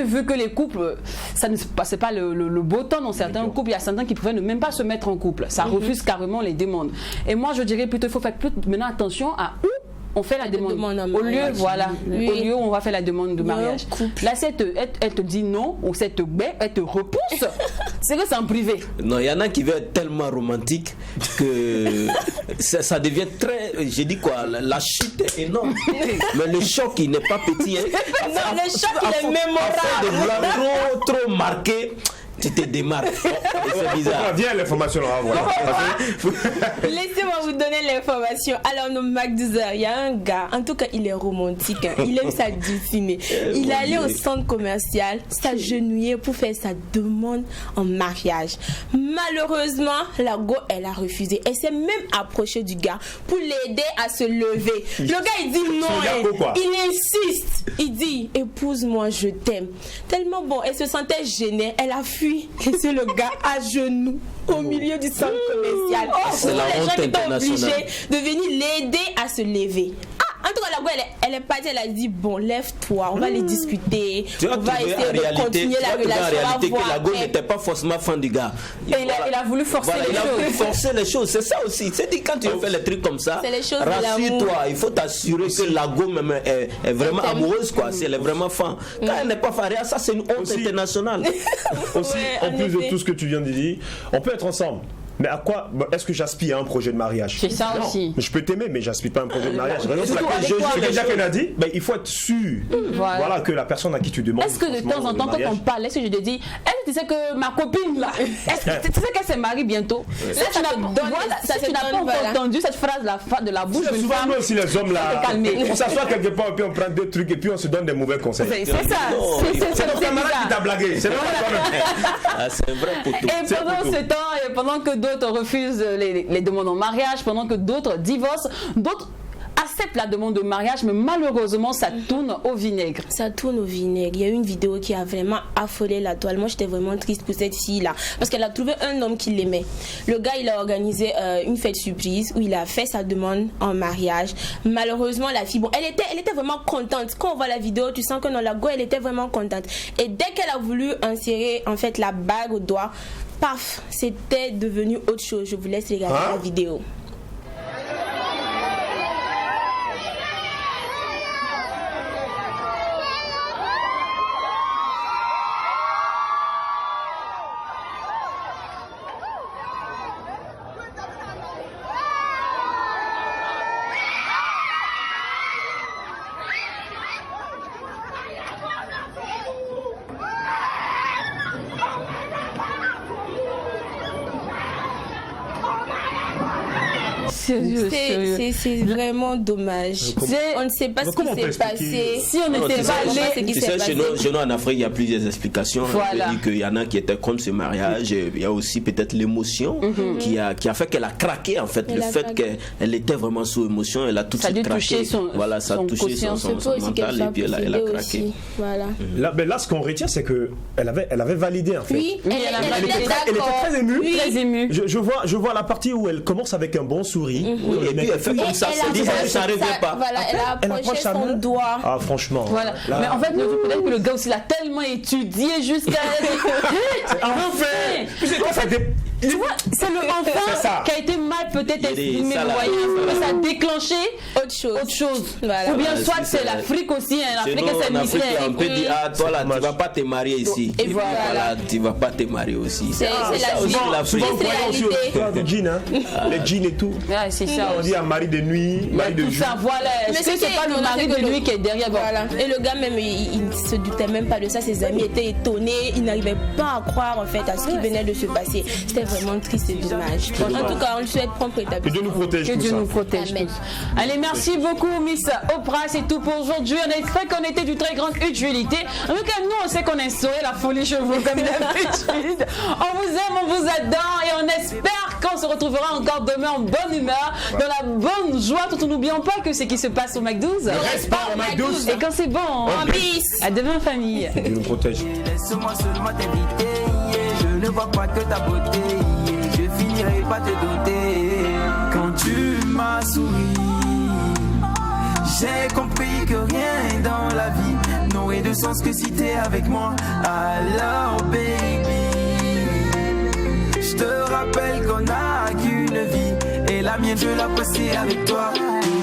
vu que les couples, ça ne passait pas le beau temps dans certains couples, il y a certains qui pouvaient ne même pas se mettre en couple. Ça refuse carrément les demandes. Et moi, je dirais plutôt, il faut faire plus maintenant attention à où on fait la demande. en Au lieu, mariage. voilà, Oui. au lieu où on va faire la demande de Il y a un mariage. couple. Là, si elle te dit non, ou si elle te baie, elle te repousse, c'est que c'est en privé. Non, il y en a qui veulent être tellement romantique que ça devient très. J'ai dit quoi? La chute est énorme. Mais le choc, il n'est pas petit. Hein. Non, le choc, il est À force mémorable. de vouloir trop marqué, tu te démarques. Et c'est bizarre. Viens l'information là, voilà. Laissez-moi vous donner l'information. Alors, nos McDouzer, il y a un gars, en tout cas, il est romantique. Hein. Il aime s'addiciner. Il est allé au centre commercial s'agenouiller pour faire sa demande en mariage. Malheureusement, la go, elle a refusé. Elle s'est même approchée du gars pour l'aider à se lever. Le gars, il dit non. C'est Yaco, quoi. Il insiste. Il dit, épouse-moi, je t'aime. Tellement bon, elle se sentait gênée. Elle a fui. Et c'est le gars à genoux au milieu du centre commercial. C'est la Les gens honte qui étaient internationale. obligés de venir l'aider à se lever. Ah, en tout cas, la go, elle est partie, elle a dit, bon, lève-toi, on va les discuter. Tu vas On va trouver essayer de continuer la en relation. On va réalité que voir la go après. n'était pas forcément fan du gars. Et il a voulu forcer Voilà, les il a voulu choses. forcer les choses, c'est ça aussi. C'est dit quand tu fais les trucs comme ça, C'est les choses de rassure-toi, l'amour. il faut t'assurer que la go même est vraiment Elle t'aime. amoureuse quoi, si elle est vraiment fan. Quand elle n'est pas fan, ça c'est une honte Aussi. internationale. Aussi, Ouais, en en plus de effet. tout ce que tu viens de dire, on peut être ensemble. Mais à quoi est-ce que j'aspire à un projet de mariage? C'est ça aussi. Mais je peux t'aimer, mais j'aspire pas à un projet de mariage. Raison pour surtout laquelle avec toi, ce que avec Jacques a dit, ben, il faut être sûr Voilà. que la personne à qui tu demandes. Est-ce que de franchement, temps en le temps, quand mariage- on parle, est-ce que je te dis, est-ce que tu sais que ma copine là, est-ce que tu sais qu'elle se marie bientôt? Si tu n'as ça si te tu n'as pas donne, encore voilà. entendu cette phrase de la bouche C'est d'une souvent femme, nous aussi les hommes là, faut te calmer. on s'assoit quelque part et puis on prend deux trucs et puis on se donne des mauvais conseils. c'est ça. C'est ton camarade qui t'a bizarre. blagué, c'est vraiment toi-même. Ah, c'est un vrai poteau. Et pendant ce temps, et pendant que d'autres refusent les demandes en mariage, pendant que d'autres divorcent, d'autres accepte la demande de mariage, mais malheureusement, ça tourne au vinaigre. Ça tourne au vinaigre. Il y a eu une vidéo qui a vraiment affolé la toile. Moi, j'étais vraiment triste pour cette fille-là. Parce qu'elle a trouvé un homme qui l'aimait. Le gars, il a organisé une fête surprise où il a fait sa demande en mariage. Malheureusement, la fille, bon, elle était vraiment contente. Quand on voit la vidéo, tu sens que dans la go, elle était vraiment contente. Et dès qu'elle a voulu insérer, en fait, la bague au doigt, paf, c'était devenu autre chose. Je vous laisse regarder la vidéo. C'est vraiment dommage. On ne sait pas ce qui s'est passé. Si on n'était pas allé, tu sais, chez nous en Afrique, il y a plusieurs explications. Voilà. On dit qu'il y en a qui étaient contre ce mariage. Il y a aussi peut-être l'émotion qui a fait qu'elle a craqué en fait. Le fait qu'elle était vraiment sous émotion, elle a tout de suite craqué. Voilà, ça a touché son mental et puis elle a craqué. Voilà. Là, ce qu'on retient, c'est que elle avait validé en fait. Oui, elle était très émue. Oui. Très émue. Je vois la partie où elle commence avec un bon sourire. Et puis elle fait comme ça, ça ne revient pas. Voilà, elle a approché son doigt. Ah, franchement. Voilà. Là, mais en fait, peut-être que le gars aussi l'a tellement étudié jusqu'à. enfin. C'est quoi ça? Tu vois, c'est le enfant qui a été mal peut-être exprimé, vous voyez, ça a déclenché autre chose. Voilà. Ou bien soit c'est l'Afrique aussi, l'Afrique c'est mystère. On peut dire, ah toi là, tu vas pas te marier ici. Et voilà. Tu vas pas te marier aussi. C'est l'Afrique. Les jeans, les jeans et tout. C'est ça. On dit un mari de nuit, mari de jour. Voilà. Est-ce que c'est pas le mari de nuit qui est derrière? Voilà. Et le gars même, il se doutait même pas de ça. Ses amis étaient étonnés. Ils n'arrivaient pas à croire en fait à ce qui venait de se passer. C'était vraiment triste et dommage. En tout cas, on le souhaite prompt rétablissement. Que Dieu nous protège. Que Dieu nous protège. Amen. Allez, merci beaucoup, Miss Oprah. C'est tout pour aujourd'hui. On espère qu'on était d'une très grande utilité. En tout cas, nous, on sait qu'on a instauré la folie chez vous comme d'habitude. On vous aime, on vous adore et on espère qu'on se retrouvera encore demain en bonne humeur, dans la bonne joie, tout en n'oubliant pas que ce qui se passe au McDo's Ne reste pas au McDo's. Et quand c'est bon, On bis. à demain, famille. Dieu nous protège. Laisse-moi seulement t'inviter. Je ne vois pas que ta beauté. Je finirai pas te douter. Quand tu m'as souri, j'ai compris que rien dans la vie n'aurait de sens que si t'es avec moi. Alors baby, je te rappelle qu'on a qu'une vie et la mienne je la passais avec toi.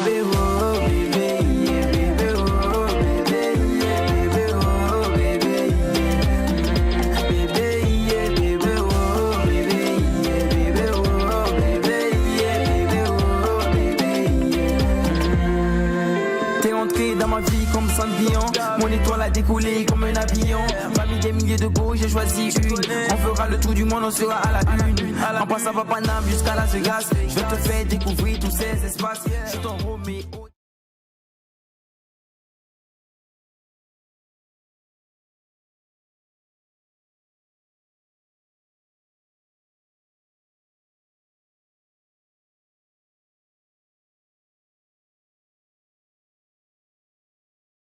Bébé, oh bébé, yeah, bébé, oh bébé, yeah, bébé, oh bébé, yeah. Bébé, yeah, bébé, oh bébé, yeah, bébé, oh bébé, yeah, bébé, oh bébé, yeah. T'es entré dans ma vie comme Cendrillon, mon étoile a décollé comme un avion. Parmi des milliers de go, j'ai choisi une. On fera le tour du monde, on sera à la une. En passant par Paname jusqu'à Las Vegas, je vais te faire découvrir tous ces espaces. Je suis ton Roméo.